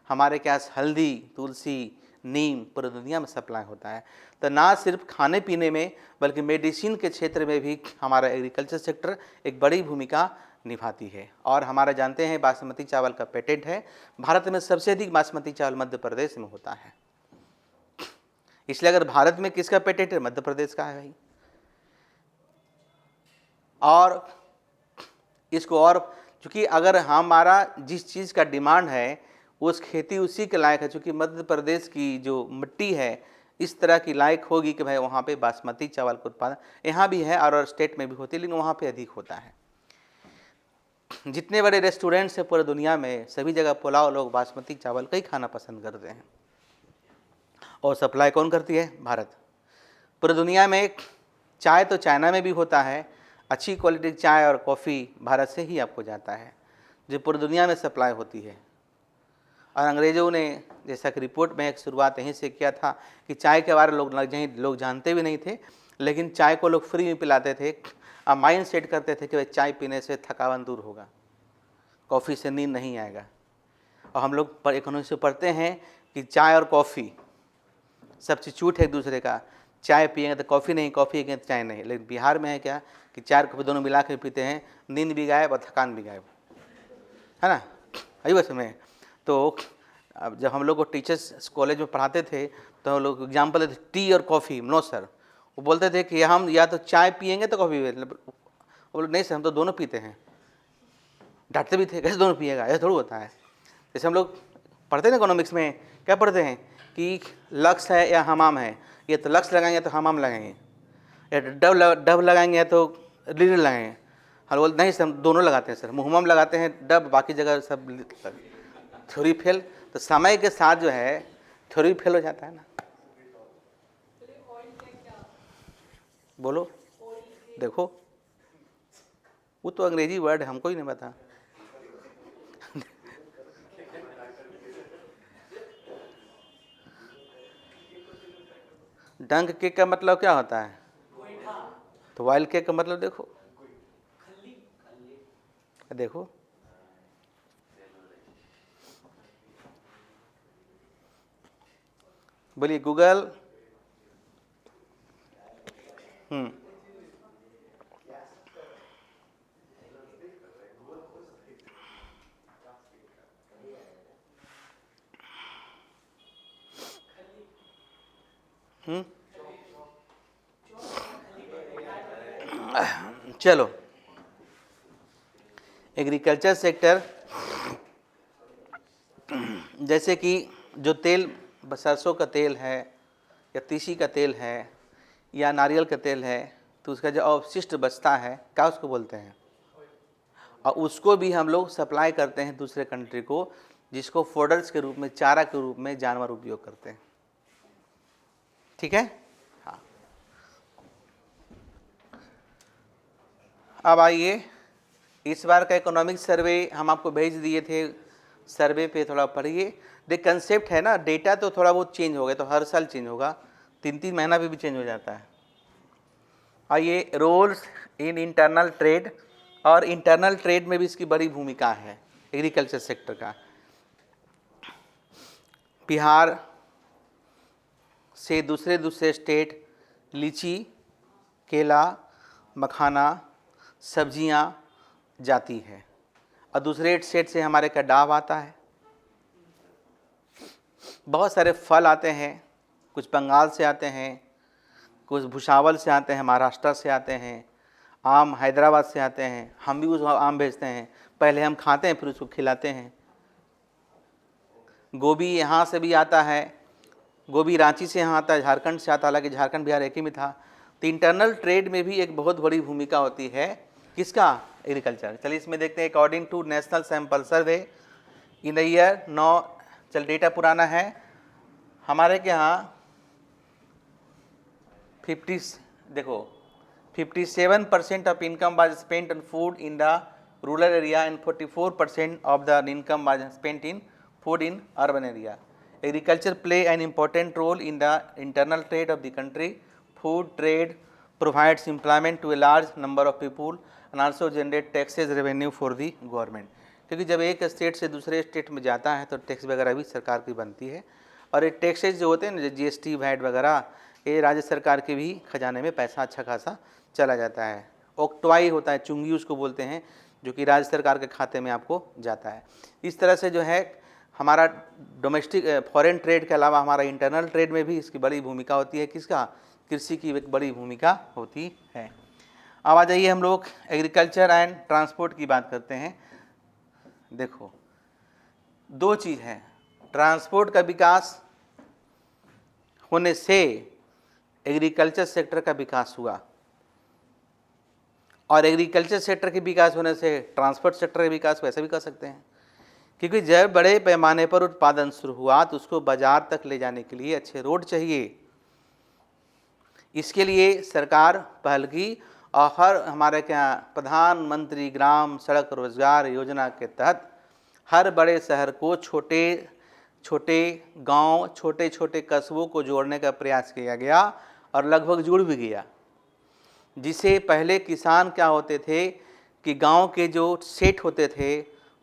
हमारे यहाँ हल्दी, तुलसी, नीम पूरी दुनिया में सप्लाई होता है। तो ना सिर्फ खाने पीने में बल्कि मेडिसिन के क्षेत्र में भी हमारा एग्रीकल्चर सेक्टर एक बड़ी भूमिका निभाती है। और हमारा जानते हैं बासमती चावल का पेटेंट है, भारत में सबसे अधिक बासमती चावल मध्य प्रदेश में होता है। इसलिए अगर भारत में किसका पेटेंट है, मध्य प्रदेश का है भाई। और इसको और चूँकि अगर हमारा जिस चीज़ का डिमांड है उस खेती उसी के लायक है, चूँकि मध्य प्रदेश की जो मिट्टी है इस तरह की लायक होगी कि भाई वहाँ पे बासमती चावल का उत्पादन यहाँ भी है और स्टेट में भी होती है, लेकिन वहाँ पे अधिक होता है। जितने बड़े रेस्टोरेंट्स हैं पूरे दुनिया में, सभी जगह पुलाव लोग बासमती चावल का ही खाना पसंद करते हैं। और सप्लाई कौन करती है, भारत। पूरी दुनिया में चाय तो चाइना में भी होता है, अच्छी क्वालिटी की चाय और कॉफ़ी भारत से ही आपको जाता है, जो पूरी दुनिया में सप्लाई होती है। और अंग्रेज़ों ने जैसा कि रिपोर्ट में एक शुरुआत यहीं से किया था कि चाय के बारे में लोग जानते भी नहीं थे, लेकिन चाय को लोग फ्री में पिलाते थे। अब माइंड सेट करते थे कि भाई चाय पीने से थकान दूर होगा, कॉफ़ी से नींद नहीं आएगा। और हम लोग इकोनॉमिक्स से पढ़ते हैं कि चाय और कॉफ़ी सब चीज़ झूठ है एक दूसरे का, चाय पिएंगे तो कॉफ़ी नहीं, कॉफ़ी पिएंगे तो चाय नहीं। लेकिन बिहार में है क्या कि चाय और कॉफ़ी दोनों मिला के पीते हैं, नींद भी गायब और थकान भी गायब, है ना। यही बस में तो अब जब हम लोग को टीचर्स कॉलेज में पढ़ाते थे तो हम लोग एग्जाम्पल देते टी और कॉफ़ी, नो सर। वो बोलते थे कि हम या तो चाय पिएंगे तो कॉफ़ी, वो बोले नहीं सर हम तो दोनों पीते हैं। डांटते भी थे, कैसे दोनों पिएगा, ऐसा थोड़ा होता है। जैसे हम लोग पढ़ते हैं इकोनॉमिक्स में, क्या पढ़ते हैं कि लक्स है या हमाम है, ये तो लक्स लगाएंगे तो हमाम लगाएंगे, या डब लगाएंगे या तो लीडर लगाएंगे। हम बोलते नहीं सर हम दोनों लगाते हैं सर, मुहम्मम लगाते हैं डब, बाकी जगह सब थ्योरी फेल। तो समय के साथ जो है थ्योरी फेल हो जाता है ना। बोलो, देखो वो तो अंग्रेजी वर्ड है, हमको ही नहीं पता। डंक केक का मतलब क्या होता है, तो वाइल्ड केक का मतलब देखो, देखो बोलिए गूगल। चलो, एग्रीकल्चर सेक्टर जैसे कि जो तेल सरसों का तेल है या तीसी का तेल है या नारियल का तेल है, तो उसका जो अवशिष्ट बचता है क्या उसको बोलते हैं, और उसको भी हम लोग सप्लाई करते हैं दूसरे कंट्री को, जिसको फोडर्स के रूप में, चारा के रूप में जानवर उपयोग करते हैं। ठीक है। हाँ, अब आइए, इस बार का इकोनॉमिक सर्वे हम आपको भेज दिए थे, सर्वे पे थोड़ा पढ़िए। देख कंसेप्ट है ना, डेटा तो थोड़ा बहुत चेंज हो गया, तो हर साल चेंज होगा, 3-3 महीना भी चेंज हो जाता है। आइए, रोल्स इन इंटरनल ट्रेड, और इंटरनल ट्रेड में भी इसकी बड़ी भूमिका है एग्रीकल्चर सेक्टर का। बिहार से दूसरे स्टेट लीची, केला, मखाना, सब्जियां जाती है, और दूसरे स्टेट से हमारे का डाव आता है। बहुत सारे फल आते हैं, कुछ बंगाल से आते हैं, कुछ भुसावल से आते हैं, महाराष्ट्र से आते हैं, आम हैदराबाद से आते हैं। हम भी उस आम बेचते हैं, पहले हम खाते हैं फिर उसको खिलाते हैं। गोभी यहाँ से भी आता है, गोभी रांची से यहाँ आता है, झारखंड से आता है, हालांकि झारखंड बिहार एक ही में था। तो इंटरनल ट्रेड में भी एक बहुत बड़ी भूमिका होती है किसका, एग्रीकल्चर। चलिए इसमें देखते हैं, according to national sample survey in the year 9, चल डेटा पुराना है हमारे के यहाँ 57% of income was spent on food in the rural area and 44% of the income was spent in food in urban area. Agriculture play an important role in the internal trade of the country. Food trade provides employment to a large number of people and also generate taxes revenue for the government. क्योंकि जब एक state से दूसरे state में जाता है तो tax वगैरह भी सरकार की बनती है, और ये टैक्सेज जो होते हैं ना, GST वैट वगैरह, ये राज्य सरकार के भी खजाने में पैसा अच्छा खासा चला जाता है। ऑक्ट्वाई होता है, चुंगी उसको बोलते हैं, जो कि राज्य सरकार के खाते में आपको जाता है। इस तरह से जो है हमारा डोमेस्टिक फॉरेन ट्रेड के अलावा हमारा इंटरनल ट्रेड में भी इसकी बड़ी भूमिका होती है। किसका? कृषि की एक बड़ी भूमिका होती है। अब आ जाइए हम लोग एग्रीकल्चर एंड ट्रांसपोर्ट की बात करते हैं। देखो, दो चीज़ है, ट्रांसपोर्ट का विकास होने से एग्रीकल्चर सेक्टर का विकास हुआ, और एग्रीकल्चर सेक्टर के विकास होने से ट्रांसपोर्ट सेक्टर का विकास वैसे भी कर सकते हैं। क्योंकि जब बड़े पैमाने पर उत्पादन शुरू हुआ तो उसको बाजार तक ले जाने के लिए अच्छे रोड चाहिए। इसके लिए सरकार पहल की, और हर हमारे क्या प्रधानमंत्री ग्राम सड़क रोजगार योजना के तहत हर बड़े शहर को छोटे छोटे गांव, छोटे छोटे कस्बों को जोड़ने का प्रयास किया गया, और लगभग जुड़ भी गया। जिसे पहले किसान क्या होते थे कि गांव के जो सेठ होते थे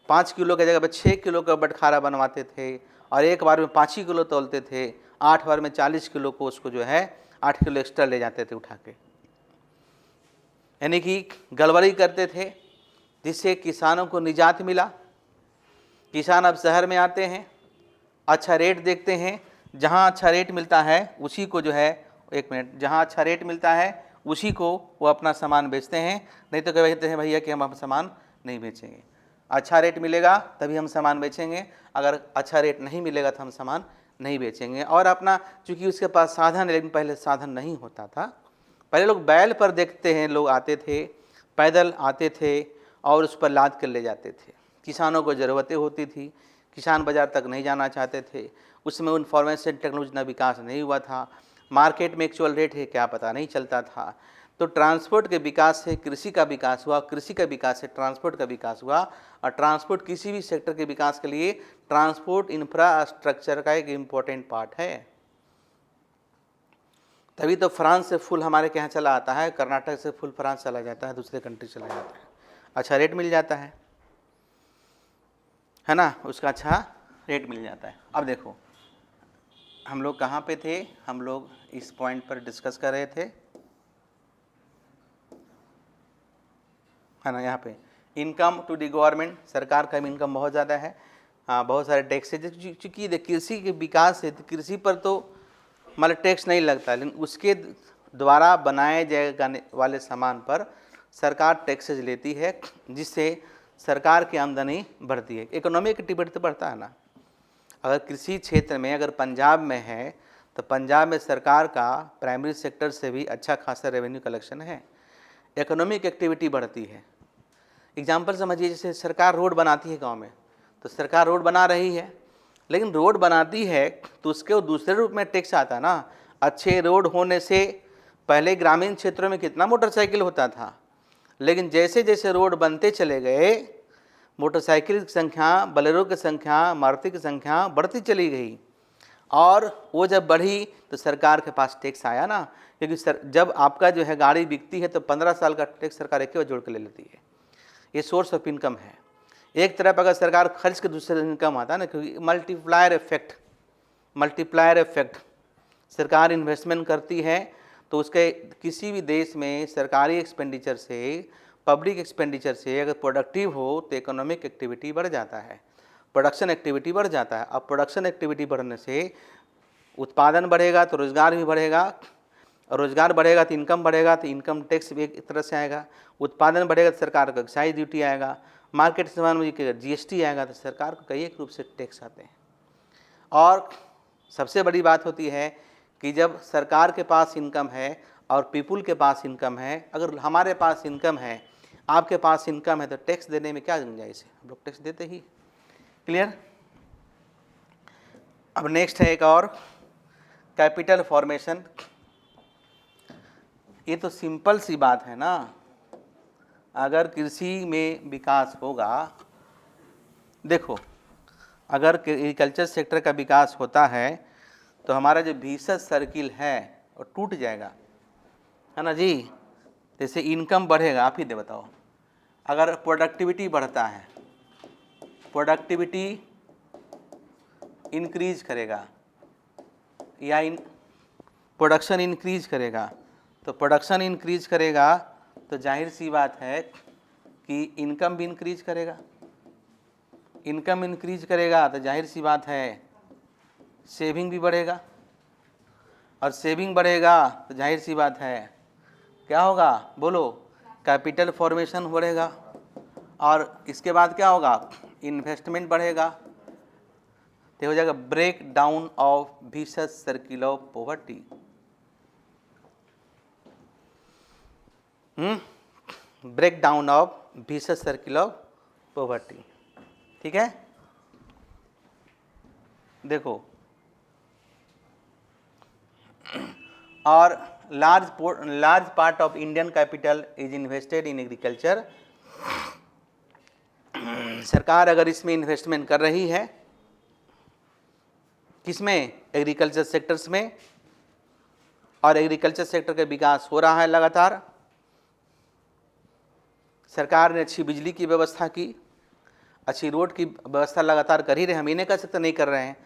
5 किलो की जगह पर 6 किलो का बटखारा बनवाते थे, और एक बार में 5 ही किलो तोलते थे, 8 बार में 40 किलो को उसको जो है 8 किलो एक्स्ट्रा ले जाते थे उठा के, यानी कि गड़बड़ी करते थे, जिससे किसानों को निजात मिला। किसान अब शहर में आते हैं, अच्छा रेट देखते हैं, जहाँ अच्छा रेट मिलता है उसी को जो है, एक मिनट, जहाँ अच्छा रेट मिलता है उसी को वो अपना सामान बेचते हैं, नहीं तो कहते हैं भैया कि हम सामान नहीं बेचेंगे। अच्छा रेट मिलेगा तभी हम सामान बेचेंगे, अगर अच्छा रेट नहीं मिलेगा तो हम सामान नहीं बेचेंगे। और अपना, चूँकि उसके पास साधन, लेकिन पहले साधन नहीं होता था, पहले लोग बैल पर देखते हैं, लोग आते थे, पैदल आते थे और उस पर लाद कर ले जाते थे। किसानों को ज़रूरतें होती थी, किसान बाज़ार तक नहीं जाना चाहते थे, उसमें इन्फॉर्मेशन टेक्नोलॉजी का विकास नहीं हुआ था, मार्केट में एक्चुअल रेट है क्या पता नहीं चलता था। तो ट्रांसपोर्ट के विकास से कृषि का विकास हुआ, कृषि का विकास से ट्रांसपोर्ट का विकास हुआ, और ट्रांसपोर्ट किसी भी सेक्टर के विकास के लिए ट्रांसपोर्ट इंफ्रास्ट्रक्चर का एक इम्पोर्टेंट पार्ट है। तभी तो फ्रांस से फूल हमारे के यहाँ चला आता है, कर्नाटक से फूल फ्रांस चला जाता है, दूसरे कंट्री चला जाता है, अच्छा रेट मिल जाता है ना, उसका अच्छा रेट मिल जाता है। अब देखो हम लोग कहाँ पे थे, हम लोग इस पॉइंट पर डिस्कस कर रहे थे, है ना, यहाँ पे इनकम टू दी गवर्नमेंट, सरकार का इनकम बहुत ज़्यादा है, बहुत सारे टैक्स है। चूँकि कृषि के विकास है तो कृषि पर तो मतलब टैक्स नहीं लगता, लेकिन उसके द्वारा बनाए जाने वाले सामान पर सरकार टैक्सेज लेती है, जिससे सरकार की आमदनी बढ़ती है, इकोनॉमिक एक्टिविटी तो बढ़ता है ना। अगर कृषि क्षेत्र में अगर पंजाब में है तो पंजाब में सरकार का प्राइमरी सेक्टर से भी अच्छा खासा रेवेन्यू कलेक्शन है, इकोनॉमिक एक्टिविटी बढ़ती है। एग्जाम्पल समझिए, जैसे सरकार रोड बनाती है गांव में, तो सरकार रोड बना रही है, लेकिन रोड बनाती है तो उसके दूसरे रूप में टैक्स आता है ना। अच्छे रोड होने से पहले ग्रामीण क्षेत्रों में कितना मोटरसाइकिल होता था, लेकिन जैसे जैसे रोड बनते चले गए मोटरसाइकिल की संख्या, बोलेरो की संख्या, मारुति की संख्या बढ़ती चली गई, और वो जब बढ़ी तो सरकार के पास टैक्स आया ना। क्योंकि जब आपका जो है गाड़ी बिकती है तो 15 साल का टैक्स सरकार एक बार जोड़ के ले लेती है। ये सोर्स ऑफ इनकम है। एक तरफ अगर सरकार खर्च के दूसरे इनकम आता है ना, क्योंकि मल्टीप्लायर इफेक्ट सरकार इन्वेस्टमेंट करती है तो उसके किसी भी देश में सरकारी एक्सपेंडिचर से, पब्लिक एक्सपेंडिचर से अगर प्रोडक्टिव हो तो इकोनॉमिक एक्टिविटी बढ़ जाता है, प्रोडक्शन एक्टिविटी बढ़ जाता है। अब प्रोडक्शन एक्टिविटी बढ़ने से उत्पादन बढ़ेगा तो रोज़गार भी बढ़ेगा, और रोज़गार बढ़ेगा तो इनकम बढ़ेगा, तो इनकम टैक्स भी एक तरह से आएगा। उत्पादन बढ़ेगा तो सरकार का एक्साइज ड्यूटी आएगा, मार्केट सामान में GST आएगा, तो सरकार को कई एक रूप से टैक्स आते हैं। और सबसे बड़ी बात होती है कि जब सरकार के पास इनकम है और पीपुल के पास इनकम है, अगर हमारे पास इनकम है आपके पास इनकम है तो टैक्स देने में क्या गुंजाइश है, हम लोग टैक्स देते ही। क्लियर। अब नेक्स्ट है एक और, कैपिटल फॉर्मेशन। ये तो सिंपल सी बात है ना, अगर कृषि में विकास होगा, देखो अगर एग्रीकल्चर सेक्टर का विकास होता है तो हमारा जो विशेष सर्किल है वो टूट जाएगा, है ना जी। जैसे इनकम बढ़ेगा, आप ही दे बताओ, अगर प्रोडक्टिविटी बढ़ता है, प्रोडक्टिविटी इंक्रीज करेगा या प्रोडक्शन इंक्रीज करेगा, तो प्रोडक्शन इंक्रीज करेगा तो जाहिर सी बात है कि इनकम भी इंक्रीज करेगा, इनकम इंक्रीज करेगा तो जाहिर सी बात है सेविंग भी बढ़ेगा, और सेविंग बढ़ेगा तो जाहिर सी बात है क्या होगा, बोलो, कैपिटल फॉर्मेशन बढ़ेगा, और इसके बाद क्या होगा, इन्वेस्टमेंट बढ़ेगा, तो हो जाएगा break down of vicious circle of poverty. Break down of vicious circle of poverty. ठीक है। देखो, और large part of Indian capital is invested in agriculture. सरकार अगर इसमें इन्वेस्टमेंट कर रही है, किसमें, एग्रीकल्चर सेक्टर्स में, और एग्रीकल्चर सेक्टर का विकास हो रहा है लगातार, सरकार ने अच्छी बिजली की व्यवस्था की, अच्छी रोड की व्यवस्था लगातार कर ही रहे, हम ये नहीं कह सकते नहीं कर रहे हैं,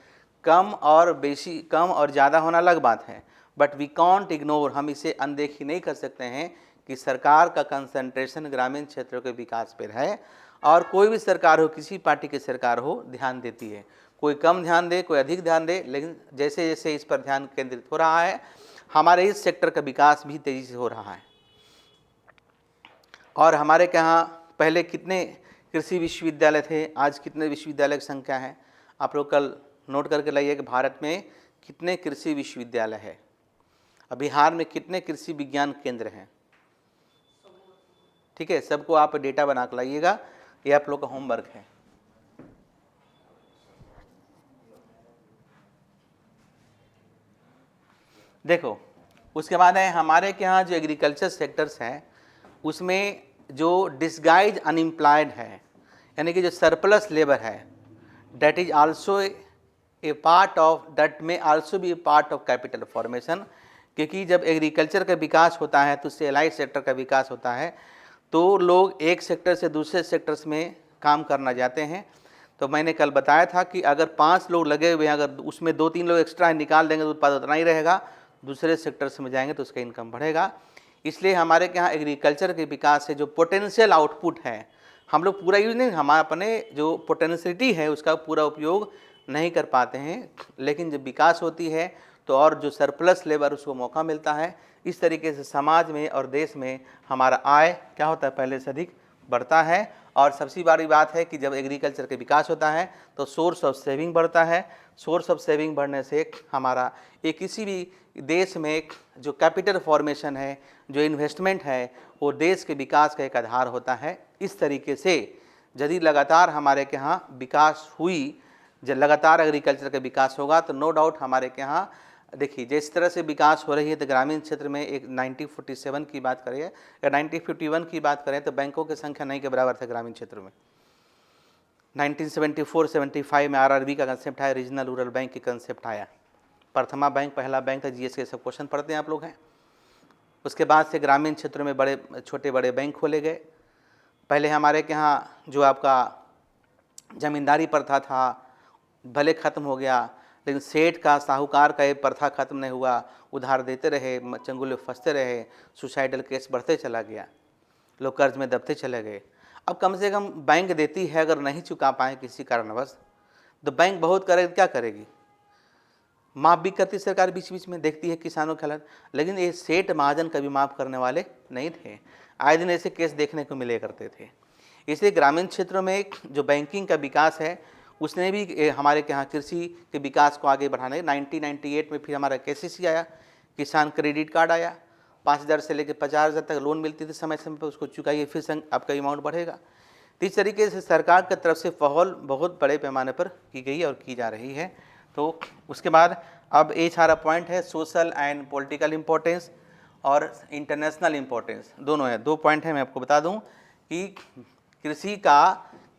कम और बेशी, कम और ज़्यादा होना अलग बात है, बट वी कांट इग्नोर, हम इसे अनदेखी नहीं कर सकते हैं कि सरकार का कंसंट्रेशन ग्रामीण क्षेत्रों के विकास पर है, और कोई भी सरकार हो, किसी पार्टी की सरकार हो, ध्यान देती है, कोई कम ध्यान दे, कोई अधिक ध्यान दे, लेकिन जैसे जैसे इस पर ध्यान केंद्रित हो रहा है, हमारे इस सेक्टर का विकास भी तेज़ी से हो रहा है। और हमारे यहाँ पहले कितने कृषि विश्वविद्यालय थे, आज कितने विश्वविद्यालय की संख्या है, आप लोग कल नोट करके लाइए कि भारत में कितने कृषि विश्वविद्यालय है, और बिहार में कितने कृषि विज्ञान केंद्र हैं। ठीक है, सबको आप डेटा बना कर लाइएगा, ये आप लोग का होमवर्क है। देखो, उसके बाद है हमारे के यहाँ जो एग्रीकल्चर सेक्टर्स हैं उसमें जो डिस्गाइज अनएम्प्लॉयड है, यानी कि जो सरप्लस लेबर है, that is also a part of, that में also be a part of capital formation. क्योंकि जब एग्रीकल्चर का विकास होता है तो उससे एलाइड सेक्टर का विकास होता है, तो लोग एक सेक्टर से दूसरे सेक्टर्स में काम करना जाते हैं। तो मैंने कल बताया था कि अगर 5 लोग लगे हुए हैं, अगर उसमें 2-3 लोग एक्स्ट्रा निकाल देंगे तो उत्पादन उतना ही रहेगा, दूसरे सेक्टर्स में जाएंगे तो उसका इनकम बढ़ेगा। इसलिए हमारे यहाँ एग्रीकल्चर के विकास से जो पोटेंशियल आउटपुट है, हम लोग पूरा यूज नहीं, हमारे अपने जो पोटेंशियलिटी है उसका पूरा उपयोग नहीं कर पाते हैं, लेकिन जब विकास होती है तो और जो सरप्लस लेबर उसको मौका मिलता है। इस तरीके से समाज में और देश में हमारा आय क्या होता है, पहले से अधिक बढ़ता है। और सबसे बड़ी बात है कि जब एग्रीकल्चर का विकास होता है तो सोर्स ऑफ सेविंग बढ़ता है। सोर्स ऑफ सेविंग बढ़ने से हमारा एक किसी भी देश में जो कैपिटल फॉर्मेशन है, जो इन्वेस्टमेंट है, वो देश के विकास का एक आधार होता है। इस तरीके से यदि लगातार हमारे के यहाँ विकास हुई, जब लगातार एग्रीकल्चर का विकास होगा तो नो डाउट हमारे के यहाँ, देखिए जिस तरह से विकास हो रही है, तो ग्रामीण क्षेत्र में एक 1947 की बात करें या 1951 की बात करें तो बैंकों की संख्या नहीं के बराबर था ग्रामीण क्षेत्र में। 1974-75 में आरआरबी का कंसेप्ट आया, रीजनल रूरल बैंक की कंसेप्ट आया, प्रथमा बैंक पहला बैंक था, जीएस के सब क्वेश्चन पढ़ते हैं आप लोग हैं। उसके बाद से ग्रामीण क्षेत्रों में बड़े छोटे बड़े बैंक खोले गए। पहले हमारे के यहाँ जो आपका ज़मींदारी प्रथा था भले ख़त्म हो गया, लेकिन सेठ का, साहूकार का ये प्रथा ख़त्म नहीं हुआ, उधार देते रहे, चंगुल में फंसते रहे, सुसाइडल केस बढ़ते चला गया, लोग कर्ज में दबते चले गए। अब कम से कम बैंक देती है, अगर नहीं चुका पाए किसी कारणवश तो बैंक बहुत करे, क्या करेगी, माफ़ भी करती सरकार, बीच बीच में देखती है किसानों के हालात, लेकिन ये सेठ महाजन कभी माफ़ करने वाले नहीं थे। आए दिन ऐसे केस देखने को मिले करते थे। इसलिए ग्रामीण क्षेत्रों में जो बैंकिंग का विकास है उसने भी हमारे यहाँ कृषि के विकास को आगे बढ़ाने, 1998 में फिर हमारा केसीसी आया, किसान क्रेडिट कार्ड आया, 5,000 से लेकर 50,000 तक लोन मिलती थी, समय समय पर उसको चुकाइए, फिर आपका अमाउंट बढ़ेगा। तो इस तरीके से सरकार की तरफ से पहल बहुत बड़े पैमाने पर की गई और की जा रही है। तो उसके बाद अब ये सारा पॉइंट है सोशल एंड पॉलिटिकल इम्पोर्टेंस और इंटरनेशनल इम्पोर्टेंस, दोनों है। 2 पॉइंट है, मैं आपको बता दूं कि कृषि का,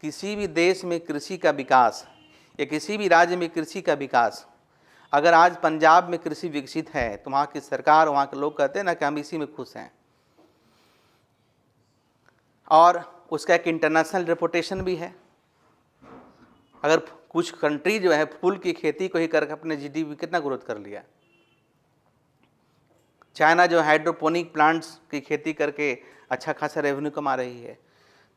किसी भी देश में कृषि का विकास या किसी भी राज्य में कृषि का विकास, अगर आज पंजाब में कृषि विकसित है तो वहाँ की सरकार, वहाँ के लोग कहते हैं ना कि हम इसी में खुश हैं, और उसका एक इंटरनेशनल रेपुटेशन भी है। अगर कुछ कंट्री जो है फूल की खेती को ही करके अपने जीडीपी कितना ग्रोथ कर लिया। चाइना जो हाइड्रोपोनिक प्लांट्स की खेती करके अच्छा खासा रेवेन्यू कमा रही है।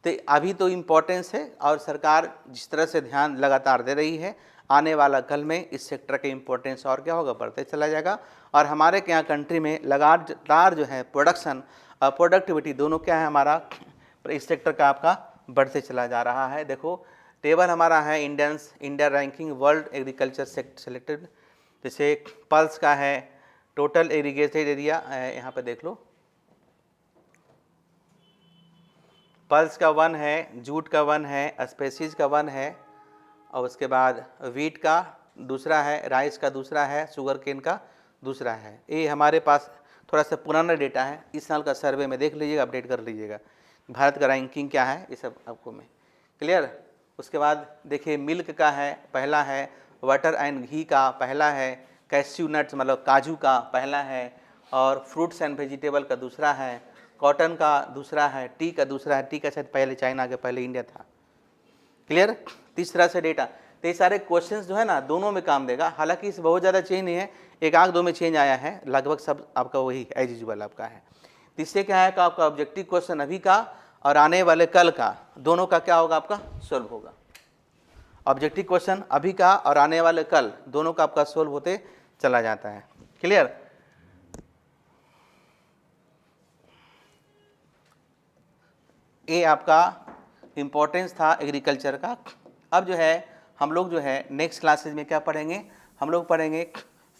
तो अभी तो इम्पोर्टेंस है और सरकार जिस तरह से ध्यान लगातार दे रही है, आने वाला कल में इस सेक्टर के इम्पोर्टेंस और क्या होगा, बढ़ते चला जाएगा। और हमारे यहाँ कंट्री में लगातार जो है प्रोडक्शन और प्रोडक्टिविटी दोनों क्या है हमारा, इस सेक्टर का आपका बढ़ते चला जा रहा है। देखो टेबल हमारा है India ranking world agriculture selected, जैसे पल्स का है टोटल इरीगेटेड एरिया, यहाँ पे देख लो पल्स का 1 है, जूट का 1 है, स्पेसीज का 1 है, और उसके बाद वीट का दूसरा है, राइस का दूसरा है, शुगर केन का दूसरा है। ये हमारे पास थोड़ा सा पुराना डेटा है, इस साल का सर्वे में देख लीजिएगा, अपडेट कर लीजिएगा भारत का रैंकिंग क्या है, ये सब आपको में क्लियर। उसके बाद देखिए मिल्क का है पहला है, बटर एंड घी का पहला है, कैश्यू नट्स मतलब काजू का पहला है, और फ्रूट्स एंड वेजिटेबल का दूसरा है, कॉटन का दूसरा है, टी का दूसरा है। टी का शायद पहले चाइना के पहले इंडिया था, क्लियर। तीसरा से डेटा, तो ये सारे क्वेश्चंस जो है ना दोनों में काम देगा। हालांकि इस बहुत ज़्यादा चेंज नहीं है, एक आध दो में चेंज आया है, लगभग सब आपका वही एज यूजुअल आपका है। इससे क्या है कि आपका ऑब्जेक्टिव क्वेश्चन अभी का और आने वाले कल का दोनों का क्या होगा, आपका सोल्व होगा। ऑब्जेक्टिव क्वेश्चन अभी का और आने वाले कल दोनों का आपका सोल्व होते चला जाता है, क्लियर। ये आपका इम्पोर्टेंस था एग्रीकल्चर का। अब जो है हम लोग जो है नेक्स्ट क्लासेज में क्या पढ़ेंगे, हम लोग पढ़ेंगे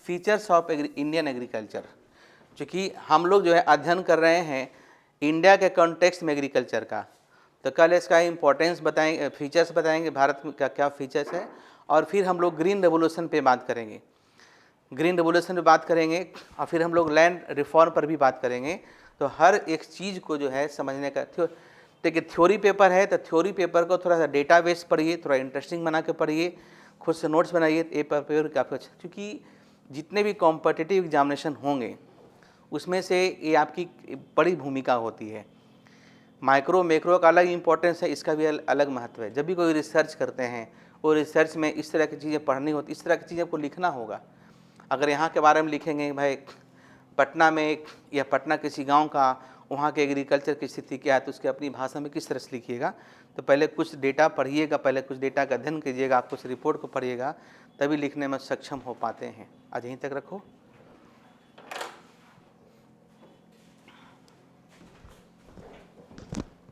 फीचर्स ऑफ इंडियन एग्रीकल्चर। चूँकि हम लोग जो है अध्ययन कर रहे हैं इंडिया के कॉन्टेक्स्ट में एग्रीकल्चर का, तो कल इसका इम्पोर्टेंस बताएंगे, फीचर्स बताएंगे भारत में क्या क्या फीचर्स है, और फिर हम लोग ग्रीन रेवोल्यूशन पे बात करेंगे, ग्रीन रेवोल्यूशन पे बात करेंगे, और फिर हम लोग लैंड रिफॉर्म पर भी बात करेंगे। तो हर एक चीज़ को जो है समझने का, देखिए थ्योरी पेपर है तो थ्योरी पेपर को थोड़ा सा डेटाबेस पढ़िए, थोड़ा इंटरेस्टिंग बना के पढ़िए, खुद से नोट्स बनाइए। ये पेपर काफ़ी अच्छा, क्योंकि जितने भी कॉम्पिटिटिव एग्जामिनेशन होंगे उसमें से ये आपकी बड़ी भूमिका होती है। माइक्रो मैक्रो का अलग इंपॉर्टेंस है, इसका भी अलग महत्व है। जब भी कोई रिसर्च करते हैं वो रिसर्च में इस तरह की चीज़ें पढ़नी होती, इस तरह की चीज़ें को लिखना होगा। अगर यहाँ के बारे में लिखेंगे भाई पटना में एक या पटना किसी गांव का, वहाँ के एग्रीकल्चर की स्थिति क्या है, तो उसके अपनी भाषा में किस तरह से लिखिएगा। तो पहले कुछ डेटा पढ़िएगा, पहले कुछ डेटा का अध्ययन कीजिएगा, कुछ रिपोर्ट को पढ़िएगा, तभी लिखने में सक्षम हो पाते हैं। आज यहीं तक रखो।